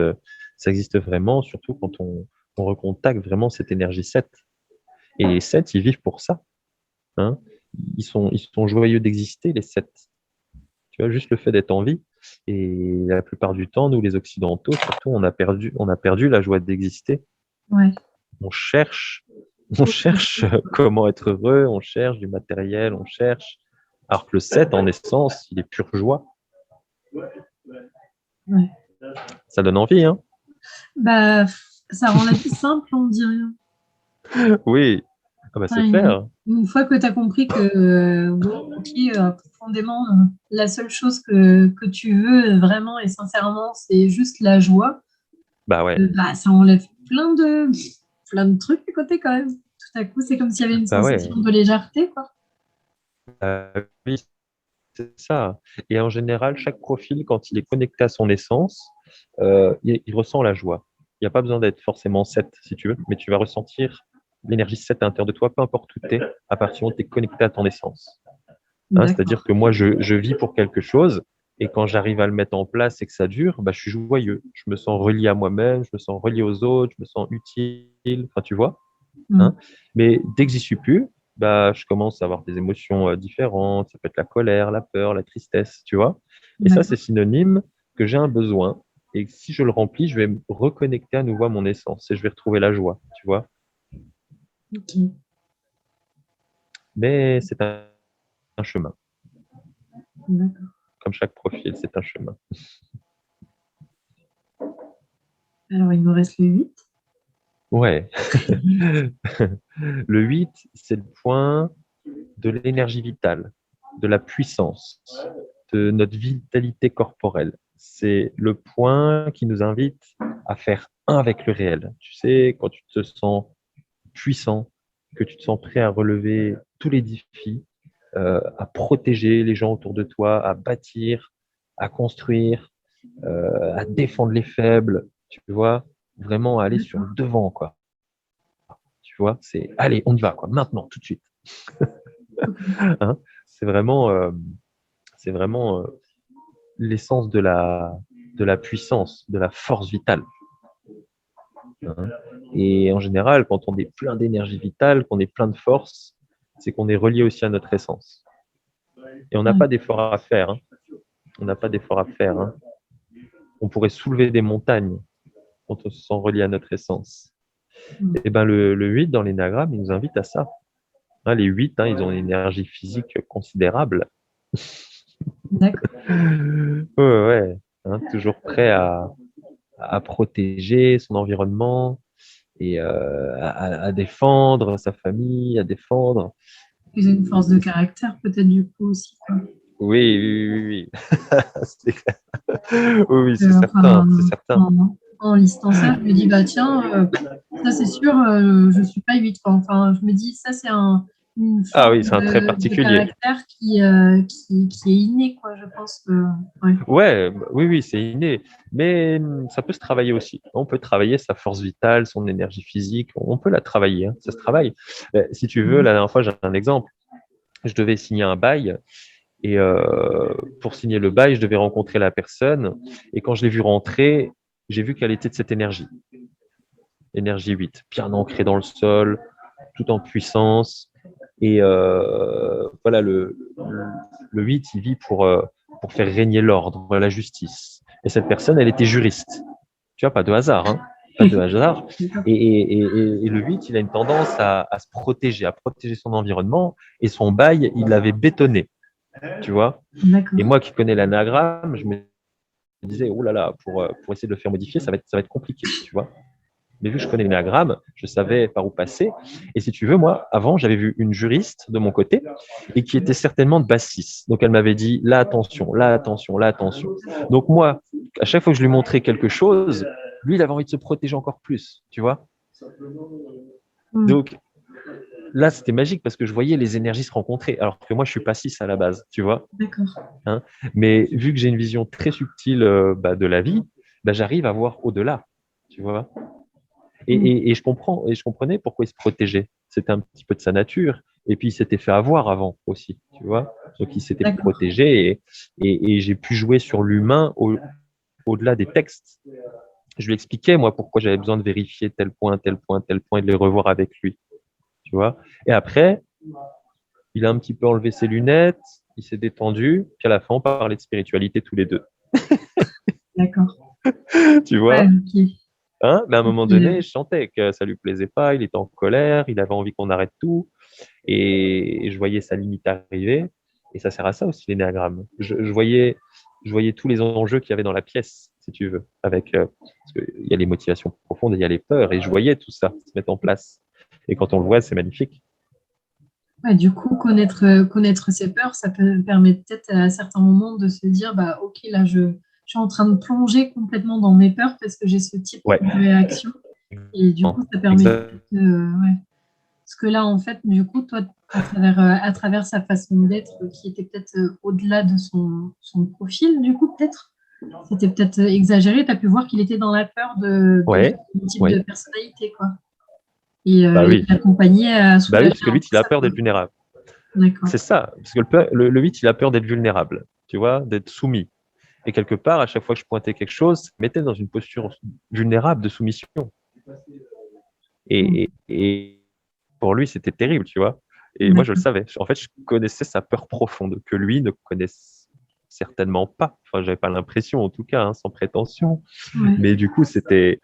vraiment, surtout quand on recontacte vraiment cette énergie 7. Et les 7, ils vivent pour ça, hein. Ils sont joyeux d'exister, les 7. Tu vois, juste le fait d'être en vie. Et la plupart du temps, nous, les Occidentaux, surtout, on a perdu la joie d'exister. Ouais. On cherche, on cherche comment être heureux, on cherche du matériel, on cherche. Alors que le 7, en essence, il est pure joie. Ouais. Ça donne envie, hein. Bah, ça rend la vie simple, on dirait. Oui, ah bah, Enfin, c'est clair. une fois que tu as compris que, bon, ok, profondément, la seule chose que tu veux vraiment et sincèrement, c'est juste la joie, Bah ouais, bah, ça enlève plein de trucs à côté quand même. Tout à coup, c'est comme s'il y avait une bah ouais. sensation de légèreté, quoi. Euh, oui, c'est ça. Et en général, chaque profil, quand il est connecté à son essence, il ressent la joie. Il n'y a pas besoin d'être forcément 7, si tu veux, mais tu vas ressentir l'énergie 7 à l'intérieur de toi, peu importe où tu es, à partir du moment où tu es connecté à ton essence. Hein, c'est-à-dire D'accord. que moi, je vis pour quelque chose, et quand j'arrive à le mettre en place et que ça dure, bah, je suis joyeux. Je me sens relié à moi-même, je me sens relié aux autres, je me sens utile, enfin, tu vois. Mm. Hein. Mais dès que j'y suis plus, bah, je commence à avoir des émotions différentes. Ça peut être la colère, la peur, la tristesse, tu vois. Et ça, c'est D'accord. synonyme que j'ai un besoin. Et que si je le remplis, je vais me reconnecter à nouveau à mon essence et je vais retrouver la joie, tu vois. Ok. Mais c'est un chemin. D'accord. Comme chaque profil, c'est un chemin. Alors, il nous reste le 8. Ouais. Le 8, c'est le point de l'énergie vitale, de la puissance, de notre vitalité corporelle. C'est le point qui nous invite à faire un avec le réel. Tu sais, quand tu te sens puissant, que tu te sens prêt à relever tous les défis, à protéger les gens autour de toi, à bâtir, à construire, à défendre les faibles, tu vois, vraiment à aller sur le D'accord. devant, quoi. Tu vois, c'est allez, on y va, quoi, maintenant, tout de suite. Ok. Hein. C'est vraiment l'essence de la puissance, de la force vitale. Hein. Et en général, quand on est plein d'énergie vitale, qu'on est plein de force, c'est qu'on est relié aussi à notre essence. Et on n'a Ouais. pas d'effort à faire. Hein. On n'a pas d'effort à faire. Hein. On pourrait soulever des montagnes quand on se sent relié à notre essence. Mm. Et ben le 8 dans l'énagramme, il nous invite à ça. Hein, les 8, hein, ils ont une énergie physique considérable. D'accord. Ouais, ouais. Hein, toujours prêt à protéger son environnement et à défendre sa famille, à défendre. Ils ont une force de caractère, peut-être, du coup, aussi, quoi. Oui, oui, oui, oui. Oui, oui, c'est certain, Enfin, c'est certain. en listant ça, je me dis, bah tiens, ça c'est sûr, je suis pas 8, quoi. Enfin, je me dis, ça c'est une Ah force oui, c'est un trait de particulier. caractère qui est innée, quoi, je pense que, ouais. Ouais, oui, oui, c'est inné. Mais ça peut se travailler aussi. On peut travailler sa force vitale, son énergie physique. On peut la travailler. Hein, ça se travaille. Si tu veux, la dernière fois, j'ai un exemple. Je devais signer un bail. Et pour signer le bail, je devais rencontrer la personne. Et quand je l'ai vue rentrer, j'ai vu qu'elle était de cette énergie. Énergie 8, bien ancrée dans le sol, tout en puissance. Et voilà, le 8, il vit pour faire régner l'ordre, la justice. Et cette personne, elle était juriste. Tu vois, pas de hasard, hein, pas de hasard. D'accord. Et le 8, il a une tendance à se protéger, à protéger son environnement. Et son bail, il l'avait bétonné, tu vois. Et D'accord. moi qui connais l'anagramme, je me disais, oh là là, pour essayer de le faire modifier, ça va être compliqué, tu vois. Mais vu que je connais l'énagramme, je savais par où passer. Et si tu veux, moi, avant, j'avais vu une juriste de mon côté et qui était certainement de basse 6. Donc, elle m'avait dit, là, attention, là, attention, là, attention. Donc, moi, à chaque fois que je lui montrais quelque chose, lui, il avait envie de se protéger encore plus, tu vois. Hmm. Donc, là, c'était magique parce que je voyais les énergies se rencontrer, alors que moi, je suis pas 6 à la base, tu vois. D'accord. Hein. Mais vu que j'ai une vision très subtile de la vie, bah, j'arrive à voir au-delà, tu vois. Et, Hmm. et, et je comprends, et je comprenais pourquoi il se protégeait. C'était un petit peu de sa nature. Et puis, il s'était fait avoir avant aussi, tu vois. Donc, il s'était D'accord. protégé et j'ai pu jouer sur l'humain au-delà des textes. Je lui expliquais, moi, pourquoi j'avais besoin de vérifier tel point, tel point, tel point et de les revoir avec lui, tu vois. Et après, il a un petit peu enlevé ses lunettes, il s'est détendu, puis à la fin, on parlait de spiritualité tous les deux, D'accord. tu Ouais, vois. ok. Hein, mais à un moment Ok. donné, je sentais que ça lui plaisait pas, il était en colère, il avait envie qu'on arrête tout. Et je voyais sa limite arriver. Et ça sert à ça aussi, l'énéagramme. Je voyais tous les enjeux qu'il y avait dans la pièce, si tu veux, avec, parce qu'il y a les motivations profondes et il y a les peurs. Et je voyais tout ça se mettre en place. Et quand on le voit, c'est magnifique. Ouais, du coup, connaître ses peurs, ça peut permettre peut-être à certains moments de se dire, bah, ok, là, je suis en train de plonger complètement dans mes peurs parce que j'ai ce type Ouais. de réaction. Et du coup, ça permet peut-être, ouais. Parce que là, en fait, du coup, toi, à travers sa façon d'être, qui était peut-être au-delà de son profil, du coup, peut-être, c'était peut-être exagéré, tu as pu voir qu'il était dans la peur de Ouais, ce type ouais. de personnalité, quoi. Et Bah oui. il l'accompagnait à Bah oui, soulager parce que le un 8, peu il a sa peur peur. d'être vulnérable. D'accord. C'est ça, parce que le 8, il a peur d'être vulnérable, tu vois, d'être soumis. Et quelque part, à chaque fois que je pointais quelque chose, ça me mettait dans une posture vulnérable de soumission. Et pour lui, c'était terrible, tu vois. Et moi, je le savais. En fait, je connaissais sa peur profonde, que lui ne connaisse certainement pas. Enfin, j'avais pas l'impression, en tout cas, hein, sans prétention. Ouais. Mais du coup, c'était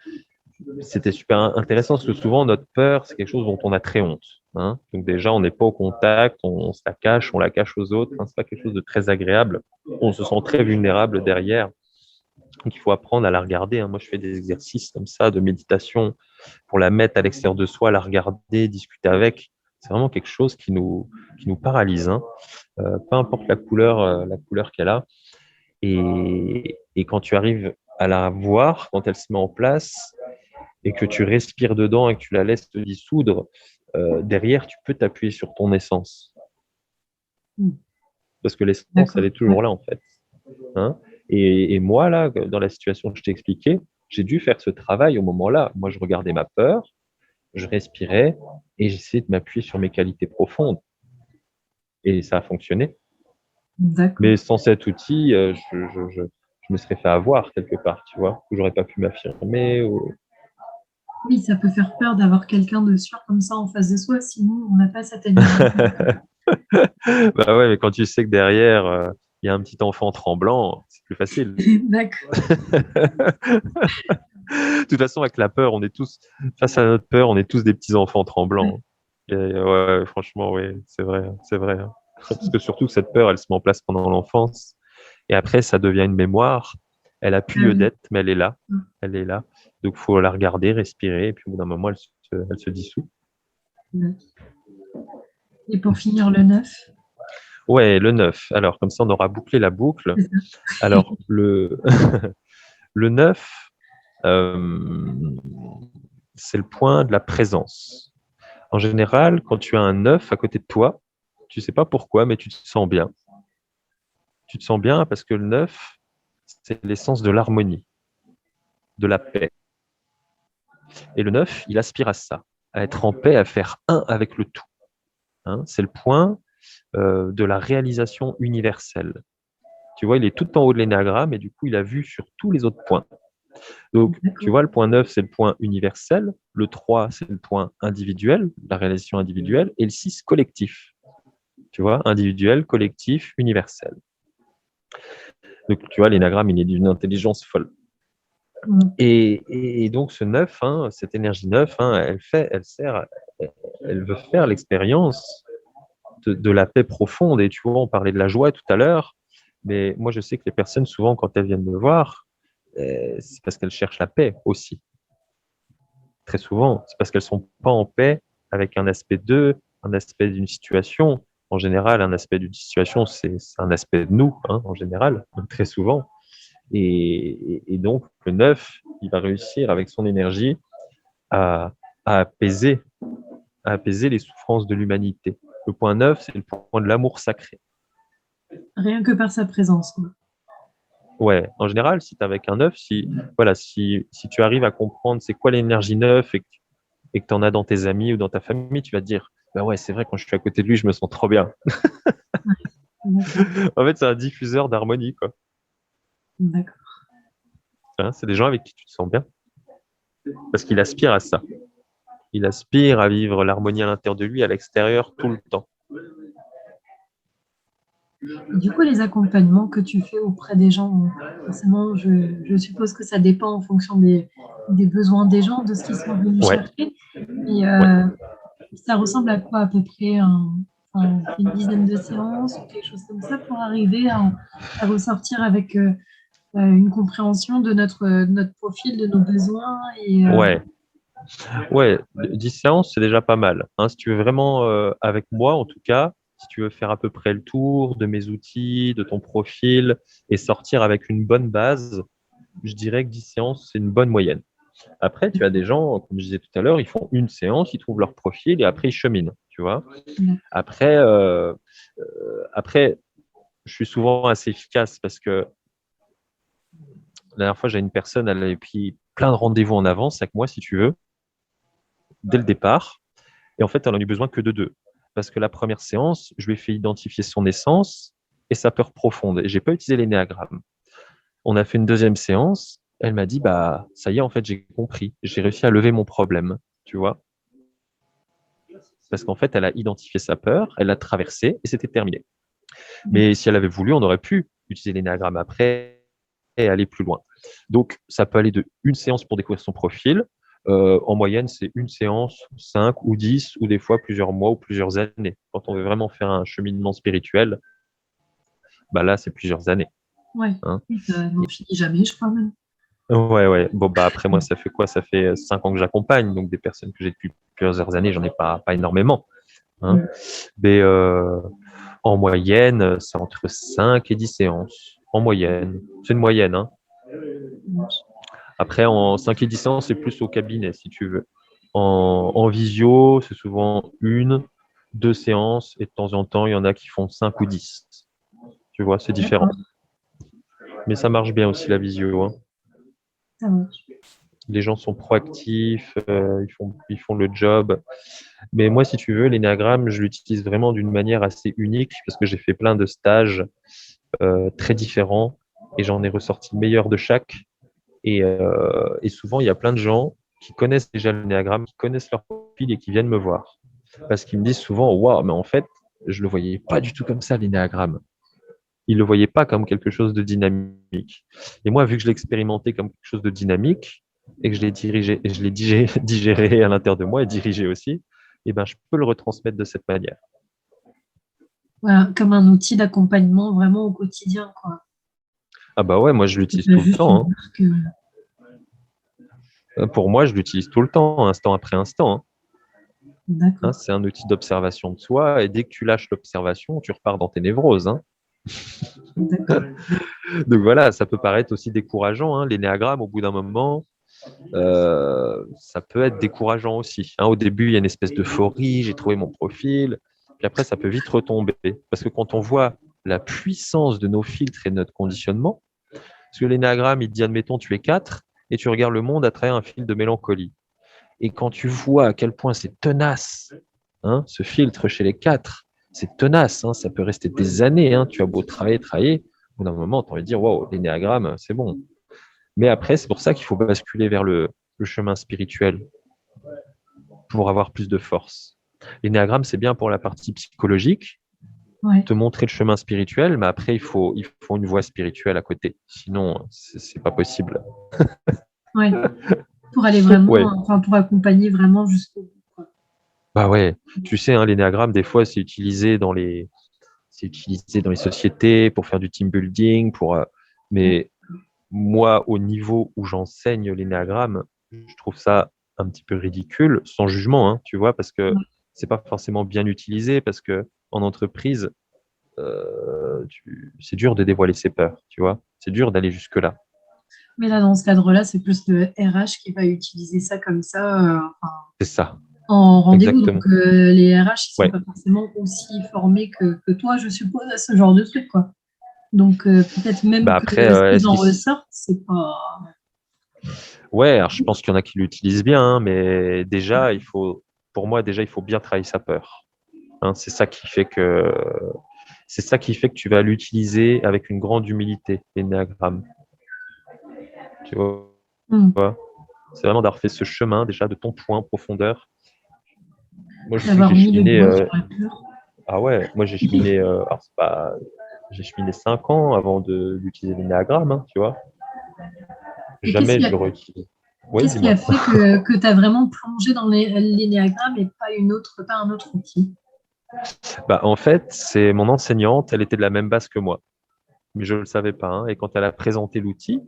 super intéressant parce que souvent, notre peur, c'est quelque chose dont on a très honte. Hein. Donc déjà, on n'est pas au contact, on se on la cache aux autres. Hein. C'est pas quelque chose de très agréable. On se sent très vulnérable derrière. Donc il faut apprendre à la regarder. Hein. Moi, je fais des exercices comme ça de méditation pour la mettre à l'extérieur de soi, la regarder, discuter avec. C'est vraiment quelque chose qui nous paralyse. Hein. Peu importe la couleur qu'elle a. Et quand tu arrives à la voir, quand elle se met en place, et que tu respires dedans et que tu la laisses te dissoudre, derrière, tu peux t'appuyer sur ton essence. Parce que l'essence, elle est toujours là, en fait. Hein, et moi, là, dans la situation que je t'ai expliquée, j'ai dû faire ce travail au moment-là. Moi, je regardais ma peur, je respirais et j'essayais de m'appuyer sur mes qualités profondes. Et ça a fonctionné. Mais sans cet outil, je me serais fait avoir quelque part, tu vois, où j'aurais pas pu m'affirmer. Oui, ça peut faire peur d'avoir quelqu'un de sûr comme ça en face de soi, sinon on n'a pas cette énergie. Bah ouais, mais quand tu sais que derrière, il y a un petit enfant tremblant, c'est plus facile. D'accord. De toute façon, avec la peur, on est tous, face à notre peur, on est tous des petits enfants tremblants. Et ouais, franchement, oui, c'est vrai, c'est vrai. Parce que surtout, cette peur, elle se met en place pendant l'enfance. Et après, ça devient une mémoire. Elle a plus lieu d'être, mais elle est là. Elle est là. Donc, il faut la regarder, respirer. Et puis, au bout d'un moment, elle se dissout. Et pour finir, le 9. Ouais, le 9. Alors, comme ça, on aura bouclé la boucle. Alors, le 9, c'est le point de la présence. En général, quand tu as un 9 à côté de toi, tu ne sais pas pourquoi, mais tu te sens bien. Tu te sens bien parce que le 9, c'est l'essence de l'harmonie, de la paix. Et le 9, il aspire à ça, à être en paix, à faire un avec le tout. Hein, c'est le point de la réalisation universelle. Tu vois, il est tout en haut de l'énéagramme et du coup, il a vu sur tous les autres points. Donc, tu vois, le point 9, c'est le point universel. Le 3, c'est le point individuel, la réalisation individuelle. Et le 6, collectif. Tu vois, individuel, collectif, universel. Donc, tu vois, l'énagramme, il est d'une intelligence folle. Et donc, ce 9, hein, cette énergie 9, hein, elle veut faire l'expérience de la paix profonde. Et tu vois, on parlait de la joie tout à l'heure. Mais moi, je sais que les personnes, souvent, quand elles viennent me voir, c'est parce qu'elles cherchent la paix aussi. Très souvent, c'est parce qu'elles ne sont pas en paix avec un aspect d'eux, un aspect d'une situation. En général, un aspect d'une situation, c'est un aspect de nous, hein, en général, donc très souvent. Et donc, le 9, il va réussir avec son énergie à, à apaiser, à apaiser les souffrances de l'humanité. Le point 9, c'est le point de l'amour sacré. Rien que par sa présence. Ouais, en général, si tu es avec un 9, voilà, si tu arrives à comprendre c'est quoi l'énergie 9 et que tu en as dans tes amis ou dans ta famille, tu vas te dire, bah ouais, c'est vrai, quand je suis à côté de lui, je me sens trop bien. En fait, c'est un diffuseur d'harmonie, quoi. D'accord. Hein, c'est des gens avec qui tu te sens bien. Parce qu'il aspire à ça. Il aspire à vivre l'harmonie à l'intérieur de lui, à l'extérieur, tout le temps. Du coup, les accompagnements que tu fais auprès des gens, forcément, je suppose que ça dépend en fonction des besoins des gens, de ce qu'ils sont venus chercher. Et ça ressemble à quoi à peu près une dizaine de séances ou quelque chose comme ça pour arriver à ressortir avec une compréhension de notre profil, de nos besoins. Ouais. Ouais, 10 séances, c'est déjà pas mal. Hein, si tu veux vraiment, avec moi en tout cas, si tu veux faire à peu près le tour de mes outils, de ton profil et sortir avec une bonne base, je dirais que 10 séances, c'est une bonne moyenne. Après, tu as des gens, comme je disais tout à l'heure, ils font une séance, ils trouvent leur profil et après ils cheminent, tu vois. D'accord. Après, après, je suis souvent assez efficace parce que la dernière fois, j'ai une personne, elle avait pris plein de rendez-vous en avance avec moi, si tu veux, dès le départ. Et en fait, elle en a eu besoin que de deux. Parce que la première séance, je lui ai fait identifier son essence et sa peur profonde. Et j'ai pas utilisé l'énéagramme. On a fait une deuxième séance. Elle m'a dit, bah, ça y est, en fait, j'ai compris. J'ai réussi à lever mon problème. Tu vois? Parce qu'en fait, elle a identifié sa peur, elle l'a traversée et c'était terminé. Mais si elle avait voulu, on aurait pu utiliser l'énéagramme après et aller plus loin. Donc, ça peut aller de une séance pour découvrir son profil. En moyenne, c'est une séance, 5 ou 10, ou des fois plusieurs mois ou plusieurs années. Quand on veut vraiment faire un cheminement spirituel, bah là, c'est plusieurs années. Ouais, Hein. oui, ça n'en finit jamais, je crois même. Ouais, ouais. Bon, bah après, moi, ça fait quoi? Ça fait 5 ans que j'accompagne, donc des personnes que j'ai depuis plusieurs années, j'en ai pas énormément. Hein. Mm. Mais en moyenne, c'est entre 5 et 10 séances. En moyenne. C'est une moyenne. Hein. Après, en 5 et 10 séances, c'est plus au cabinet, si tu veux. En visio, c'est souvent une, deux séances, et de temps en temps, il y en a qui font 5 ou 10. Tu vois, c'est différent. D'accord, Mais ça marche bien aussi, la visio. Hein. ça marche. Les gens sont proactifs, ils font le job. Mais moi, si tu veux, l'énéagramme, je l'utilise vraiment d'une manière assez unique, parce que j'ai fait plein de stages très différents, et j'en ai ressorti le meilleur de chaque. Et souvent, il y a plein de gens qui connaissent déjà le néagramme, qui connaissent leur profil et qui viennent me voir. Parce qu'ils me disent souvent, waouh, mais en fait, je ne le voyais pas du tout comme ça, les néagrammes. Ils ne le voyaient pas comme quelque chose de dynamique. Et moi, vu que je l'ai expérimenté comme quelque chose de dynamique et que je l'ai dirigé, et je l'ai digéré à l'intérieur de moi et dirigé aussi, eh ben, je peux le retransmettre de cette manière. Voilà, comme un outil d'accompagnement vraiment au quotidien, quoi. Ah bah ouais, moi, je C'est l'utilise pas tout le juste une temps. marque. Hein. Pour moi, je l'utilise tout le temps, instant après instant. Hein. Hein, D'accord, c'est un outil d'observation de soi et dès que tu lâches l'observation, tu repars dans tes névroses. Hein. d'accord. Donc voilà, ça peut paraître aussi décourageant. Hein. L'énéagramme, au bout d'un moment, ça peut être décourageant aussi. Hein. Au début, il y a une espèce d'euphorie, j'ai trouvé mon profil. Puis après, ça peut vite retomber. Parce que quand on voit la puissance de nos filtres et de notre conditionnement, parce que l'énéagramme, il te dit, admettons, tu es 4 et tu regardes le monde à travers un fil de mélancolie. Et quand tu vois à quel point c'est tenace, hein, ce filtre chez les 4, c'est tenace, hein, ça peut rester des années. Hein, tu as beau travailler, au bout d'un moment, tu as envie de dire, waouh, l'énéagramme, c'est bon. Mais après, c'est pour ça qu'il faut basculer vers le chemin spirituel pour avoir plus de force. L'énéagramme, c'est bien pour la partie psychologique, Ouais, te montrer le chemin spirituel, mais après, il faut une voie spirituelle à côté. Sinon, c'est pas possible. ouais. Pour aller vraiment, Ouais, enfin, pour accompagner vraiment jusqu'au bout, quoi. bah ouais. Tu sais, hein, l'énéagramme, des fois, c'est utilisé dans les sociétés pour faire du team building, mais moi, au niveau où j'enseigne l'énéagramme, je trouve ça un petit peu ridicule, sans jugement, hein, tu vois, parce que Ouais. c'est pas forcément bien utilisé, parce que en entreprise, c'est dur de dévoiler ses peurs, tu vois, c'est dur d'aller jusque-là. Mais là, dans ce cadre-là, c'est plus le RH qui va utiliser ça comme ça, enfin, C'est ça, en rendez-vous. Donc, exactement. les RH, ils sont Ouais. pas forcément aussi formés que toi, je suppose, à ce genre de truc, quoi. Donc, peut-être même Bah que après, ce qu'ils est-ce en qu'ils... ressortent, c'est pas. Ouais, alors je pense qu'il y en a qui l'utilisent bien, hein, mais déjà, pour moi, déjà, il faut bien travailler sa peur. Hein, c'est ça qui fait que tu vas l'utiliser avec une grande humilité, l'énéagramme. Tu vois, Hmm. c'est vraiment d'avoir fait ce chemin déjà de ton point en profondeur. Moi, je sais que D'avoir j'ai mis le cheminé. doigt sur la peur. Ah ouais, moi j'ai cheminé. Alors c'est pas, j'ai cheminé 5 ans avant d'utiliser l'énéagramme, hein, tu vois. Et Jamais je l'aurais utilisé. Oui, qu'est-ce qui a dis-moi. fait que tu as vraiment plongé dans l'énéagramme et pas un autre outil? Bah, en fait, c'est mon enseignante, elle était de la même base que moi, mais je ne le savais pas. Hein. Et quand elle a présenté l'outil,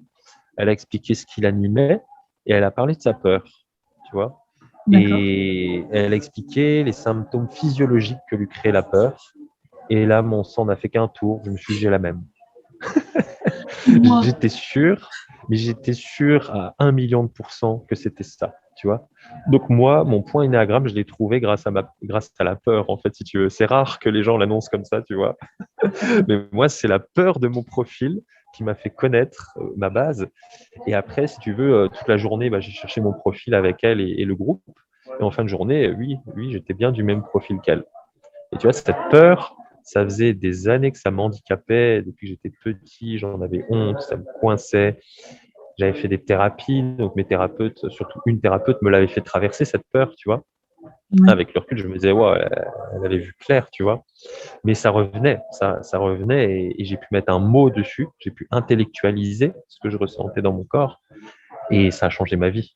elle a expliqué ce qui l'animait et elle a parlé de sa peur, tu vois. D'accord. Et elle expliquait les symptômes physiologique que lui crée la peur. Et là, mon sang n'a fait qu'un tour. Je me suis dit, j'ai la même. Moi, J'étais sûr, mais j'étais sûr à 1 million de % que c'était ça, tu vois. Donc moi, mon point énéagramme, je l'ai trouvé grâce à la peur, en fait, si tu veux. C'est rare que les gens l'annoncent comme ça, tu vois. Mais moi, c'est la peur de mon profil qui m'a fait connaître ma base. Et après, si tu veux, toute la journée, j'ai cherché mon profil avec elle et le groupe. Et en fin de journée, oui, j'étais bien du même profil qu'elle. Et tu vois, cette peur, ça faisait des années que ça m'handicapait. Depuis que j'étais petit, j'en avais honte, ça me coinçait. J'avais fait des thérapies, donc mes thérapeutes, surtout une thérapeute, me l'avait fait traverser cette peur, tu vois. ouais. Avec le recul, je me disais, ouais, elle avait vu clair, tu vois. Mais ça revenait, ça revenait et j'ai pu mettre un mot dessus, j'ai pu intellectualiser ce que je ressentais dans mon corps et ça a changé ma vie.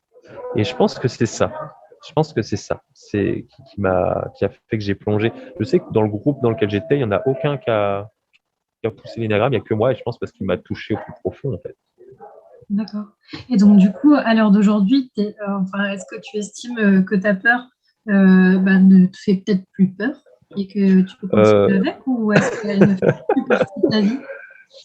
Et je pense que c'est ça. Je pense que c'est ça. C'est qui a fait que j'ai plongé. Je sais que dans le groupe dans lequel j'étais, il n'y en a aucun qui a poussé l'énagramme, il n'y a que moi, et je pense parce qu'il m'a touché au plus profond, en fait. D'accord. Et donc, du coup, à l'heure d'aujourd'hui, est-ce que tu estimes que ta peur ne te fait peut-être plus peur et que tu peux continuer Euh, avec ou est-ce qu'elle ne fait plus partie de ta vie?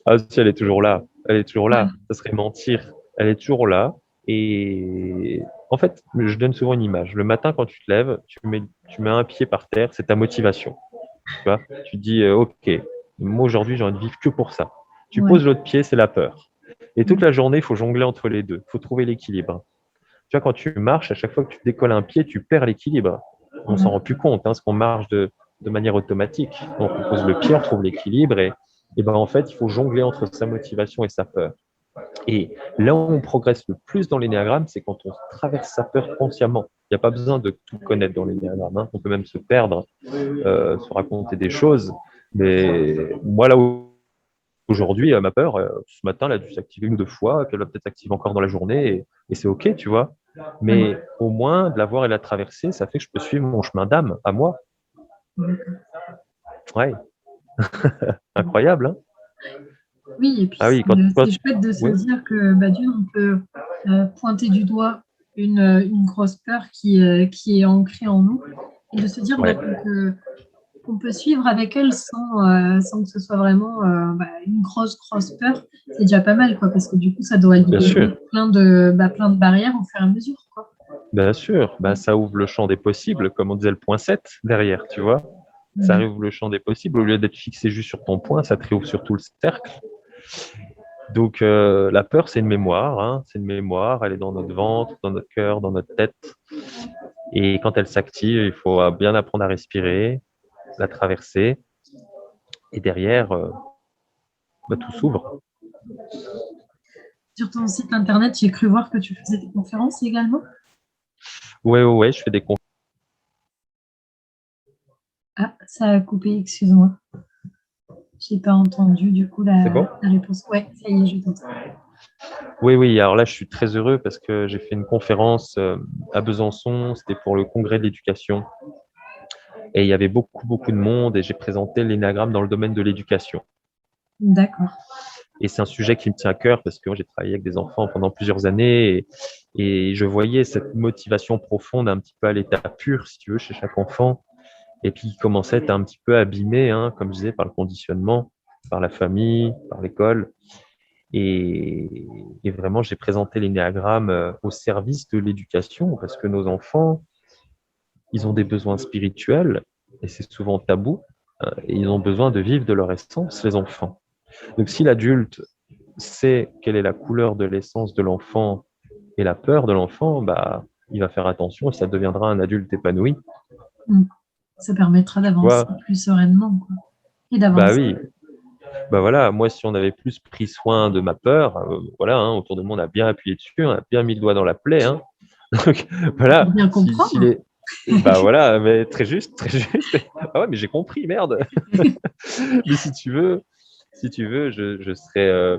ah, si, elle est toujours là. Elle est toujours Ouais. là. Ça serait mentir. Elle est toujours là. Et en fait, je donne souvent une image. Le matin, quand tu te lèves, tu mets un pied par terre, c'est ta motivation. Tu vois, tu dis, OK, moi aujourd'hui, j'ai envie de vivre que pour ça. Tu Ouais. poses l'autre pied, c'est la peur. Et toute Ouais. la journée, il faut jongler entre les deux. Il faut trouver l'équilibre. Tu vois, quand tu marches, à chaque fois que tu décolles un pied, tu perds l'équilibre. On s'en Ouais. rend plus compte, parce qu'on marche de manière automatique. Donc, on pose le pied, on trouve l'équilibre et ben, en fait, il faut jongler entre sa motivation et sa peur. Et là où on progresse le plus dans l'énéagramme, c'est quand on traverse sa peur consciemment. Il n'y a pas besoin de tout connaître dans l'énéagramme. Hein. On peut même se perdre, se raconter des choses. Mais moi, là où aujourd'hui, ma peur, ce matin, elle a dû s'activer 1 ou 2 fois, qu'elle va peut-être s'activer encore dans la journée, et c'est OK, tu vois. Ouais. Mais au moins, de la voir et la traverser, ça fait que je peux suivre mon chemin d'âme à moi. D'accord. Ouais, incroyable, hein. Oui, et puis Ah oui, c'est chouette de se oui, dire que d'une, on peut pointer du doigt une grosse peur qui est ancrée en nous et de se dire ouais, qu'on peut suivre avec elle sans que ce soit vraiment une grosse peur. C'est déjà pas mal, quoi, parce que du coup, ça doit bien sûr, libérer plein de barrières au fur et à mesure, quoi. bien sûr. Bah, ça ouvre le champ des possibles, comme on disait le point 7 derrière, tu vois. Ça Ouais. réouvre le champ des possibles. Au lieu d'être fixé juste sur ton point, ça te réouvre sur tout le cercle. Donc, la peur, c'est une mémoire, hein. C'est une mémoire. Elle est dans notre ventre, dans notre cœur, dans notre tête. Et quand elle s'active, il faut bien apprendre à respirer, la traverser. Et derrière, tout s'ouvre. Sur ton site internet, j'ai cru voir que tu faisais des conférences également. Ouais, je fais des conférences. Ah, ça a coupé, excuse-moi. J'ai pas entendu du coup C'est bon? la réponse. Ouais, ça y est, je t'entends. Oui. Alors là, je suis très heureux parce que j'ai fait une conférence à Besançon. C'était pour le congrès de l'éducation. Et il y avait beaucoup de monde et j'ai présenté l'énagramme dans le domaine de l'éducation. D'accord. Et c'est un sujet qui me tient à cœur parce que moi, j'ai travaillé avec des enfants pendant plusieurs années et je voyais cette motivation profonde un petit peu à l'état pur, si tu veux, chez chaque enfant. Et puis, il commençait à être un petit peu abîmé, hein, comme je disais, par le conditionnement, par la famille, par l'école. Et vraiment, j'ai présenté l'énéagramme au service de l'éducation parce que nos enfants, ils ont des besoins spirituels et c'est souvent tabou. Et ils ont besoin de vivre de leur essence, les enfants. Donc, si l'adulte sait quelle est la couleur de l'essence de l'enfant et la peur de l'enfant, il va faire attention et ça deviendra un adulte épanoui. Mm. Ça permettra Tu d'avancer vois? plus sereinement, quoi. Et Bah d'avancer. oui, voilà, moi si on avait plus pris soin de ma peur, voilà, hein, autour de moi on a bien appuyé dessus, on a bien mis le doigt dans la plaie, hein. Donc Pour voilà, bien si comprendre. les bah voilà, mais très juste, très juste. Ah ouais, mais j'ai compris, merde. Mais si tu veux, je serais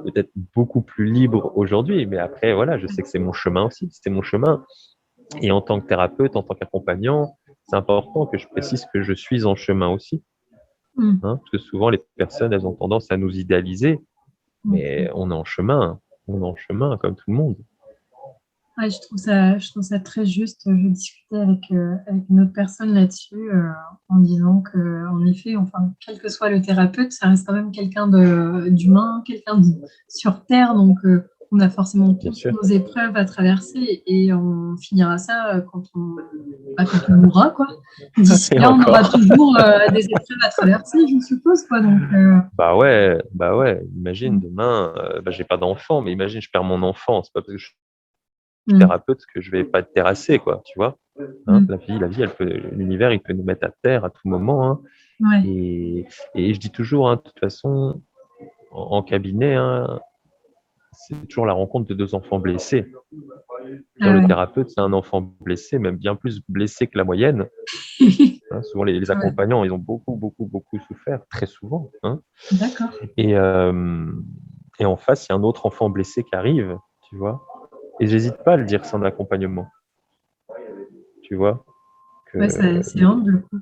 peut-être beaucoup plus libre aujourd'hui, mais après voilà, je sais que c'est mon chemin aussi, c'était mon chemin. Et en tant que thérapeute, en tant qu'accompagnant, c'est important que je précise que je suis en chemin aussi, Mm. hein, parce que souvent les personnes, elles ont tendance à nous idéaliser, mais Ok. on est en chemin comme tout le monde. Ouais, je trouve ça très juste. Je discutais avec une autre personne là-dessus, en disant que, en effet, enfin, quel que soit le thérapeute, ça reste quand même quelqu'un d'humain, quelqu'un sur Terre. Donc, on a forcément Bien tous sûr. nos épreuves à traverser et on finira ça quand on mourra, quoi. D'ici Et là, on aura encore. toujours des épreuves à traverser, je suppose, quoi. Donc, Bah ouais. Imagine demain, j'ai pas d'enfant, mais imagine, je perds mon enfant. C'est pas parce que je suis mm, thérapeute que je vais pas être terrassé, quoi. Tu vois? Hein, mm, la vie, l'univers, il peut nous mettre à terre à tout moment. Hein. ouais, Et je dis toujours, hein, de toute façon, en cabinet, hein, c'est toujours la rencontre de deux enfants blessés. ah Le ouais. thérapeute, c'est un enfant blessé, même bien plus blessé que la moyenne. Hein. Souvent, les Ouais, accompagnants, ils ont beaucoup, beaucoup, beaucoup souffert, très souvent. Hein. d'accord. Et, euh, et en face, il y a un autre enfant blessé qui arrive, tu vois. Et j'hésite pas à le dire, c'est un accompagnement, tu vois. Ouais, Que, c'est humble, quoi.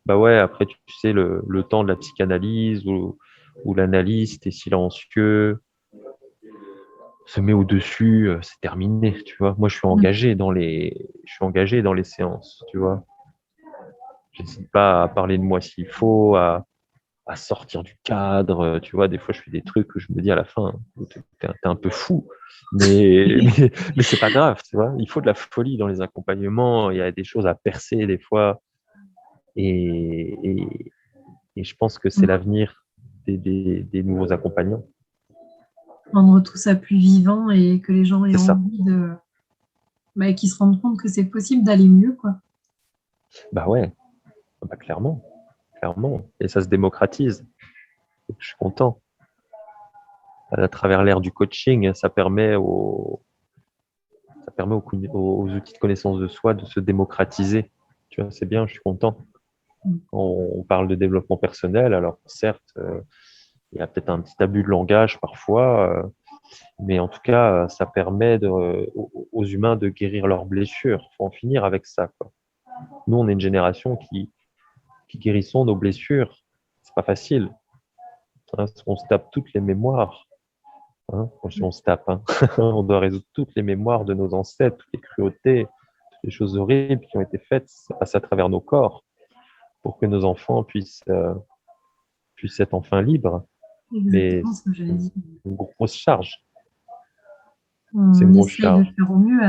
bah ouais, après, tu sais, le temps de la psychanalyse où l'analyste est silencieux, se met au-dessus, c'est terminé, tu vois. Moi, Mm. je suis engagé dans les séances, tu vois. J'hésite pas à parler de moi s'il faut, à sortir du cadre, tu vois. Des fois, je fais des trucs où je me dis à la fin, t'es un peu fou, mais c'est pas grave, tu vois. Il faut de la folie dans les accompagnements. Il y a des choses à percer des fois, et, et, et je pense que c'est Mm. l'avenir des nouveaux accompagnants. Rendre tout ça plus vivant et que les gens aient C'est ça. envie qu'ils se rendent compte que c'est possible d'aller mieux, quoi. Bah ouais, bah clairement, clairement. Et ça se démocratise. Je suis content. À travers l'ère du coaching, ça permet aux outils de connaissance de soi de se démocratiser. Tu vois, c'est bien, je suis content. Mm. On parle de développement personnel, alors certes, il y a peut-être un petit abus de langage parfois, mais en tout cas, ça permet aux humains de guérir leurs blessures. Il faut en finir avec ça, quoi. Nous, on est une génération qui guérissons nos blessures. C'est pas facile. Hein, parce qu'on se tape toutes les mémoires. Hein, on se tape, hein. On doit résoudre toutes les mémoires de nos ancêtres, toutes les cruautés, toutes les choses horribles qui ont été faites, ça passe à travers nos corps pour que nos enfants puissent être enfin libres. Mais Exactement ce que c'est j'avais dit. une grosse charge. C'est une On grosse essaye de charge. faire au mieux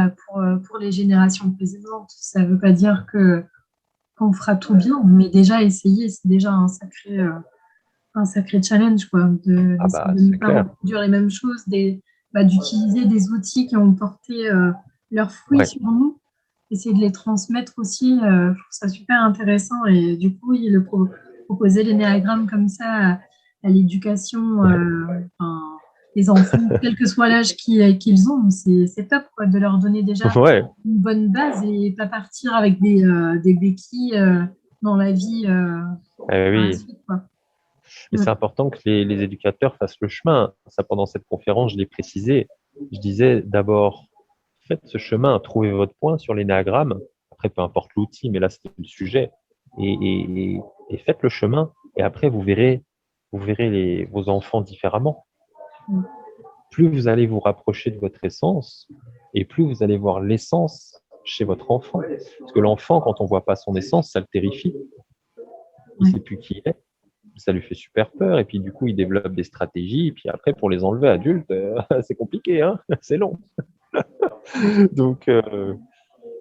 pour les générations précédentes. Ça ne veut pas dire qu'on fera tout bien, mais déjà essayer, c'est déjà un sacré challenge, quoi, Ah d'essayer bah, de ne c'est pas clair. reproduire les mêmes choses, d'utiliser des outils qui ont porté leurs fruits Ouais. sur nous, essayer de les transmettre aussi. Je trouve ça super intéressant et du coup, oui, proposer l'énéagramme comme ça à l'éducation, Ouais. enfin, des enfants, quel que soit l'âge qu'ils ont, c'est top, quoi, de leur donner déjà Ouais. une bonne base et pas partir avec des béquilles dans la vie par la Oui. suite, quoi. Et Ouais. c'est important que les éducateurs fassent le chemin. Ça, pendant cette conférence, je l'ai précisé. Je disais d'abord, faites ce chemin, trouvez votre point sur l'énéagramme. Après, peu importe l'outil, mais là, c'est le sujet. Et faites le chemin. Et après, vous verrez vos enfants différemment. Mm. Plus vous allez vous rapprocher de votre essence, et plus vous allez voir l'essence chez votre enfant. Parce que l'enfant, quand on ne voit pas son essence, ça le terrifie. Il ne Ouais. sait plus qui il est. Ça lui fait super peur. Et puis, du coup, il développe des stratégies. Et puis après, pour les enlever adultes, c'est compliqué, hein, c'est long. Donc, euh,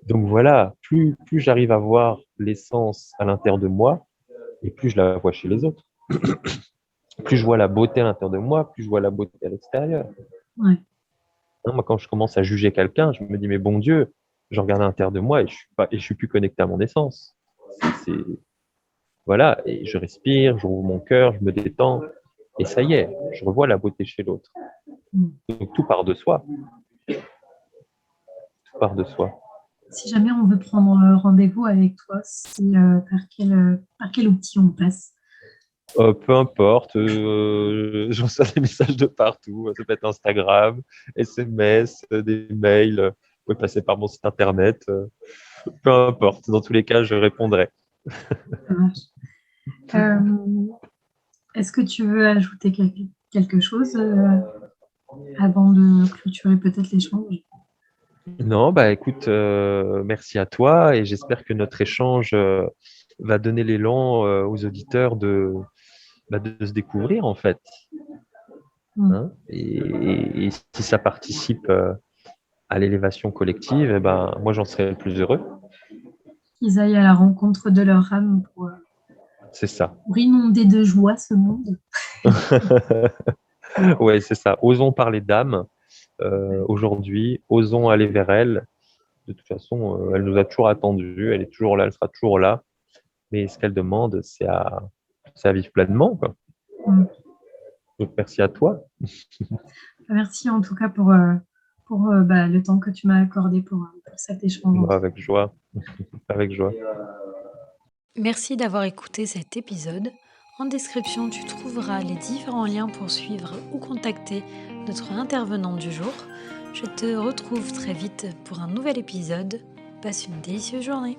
donc voilà, plus j'arrive à voir l'essence à l'intérieur de moi, et plus je la vois chez les autres. Plus je vois la beauté à l'intérieur de moi, plus je vois la beauté à l'extérieur. Ouais. Hein, moi, quand je commence à juger quelqu'un, je me dis, mais bon Dieu, je regarde à l'intérieur de moi et je suis plus connecté à mon essence. Voilà, et je respire, je rouvre mon cœur, je me détends, et ça y est, je revois la beauté chez l'autre. Mm. Donc tout part de soi, tout part de soi. Si jamais on veut prendre rendez-vous avec toi, par quel outil on passe? Peu importe, je reçois des messages de partout. Ça peut être Instagram, SMS, des mails. Vous pouvez passer par mon site internet. Peu importe. Dans tous les cas, je répondrai. Ça marche. Euh, Est-ce que tu veux ajouter quelque chose avant de clôturer peut-être l'échange? Non, bah écoute, merci à toi et j'espère que notre échange va donner l'élan aux auditeurs de se découvrir en fait. Mm. Hein. Et si ça participe à l'élévation collective, eh ben, moi j'en serais le plus heureux. Qu'ils aillent à la rencontre de leur âme C'est ça. pour inonder de joie ce monde. Ouais, c'est ça. Osons parler d'âme aujourd'hui, osons aller vers elle. De toute façon, elle nous a toujours attendus, elle est toujours là, elle sera toujours là. Mais ce qu'elle demande, c'est à vivre pleinement, quoi. Mm. Donc merci à toi. Merci en tout cas pour le temps que tu m'as accordé pour cet échange. Avec joie. Avec joie. Merci d'avoir écouté cet épisode. En description, tu trouveras les différents liens pour suivre ou contacter notre intervenant du jour. Je te retrouve très vite pour un nouvel épisode. Passe une délicieuse journée.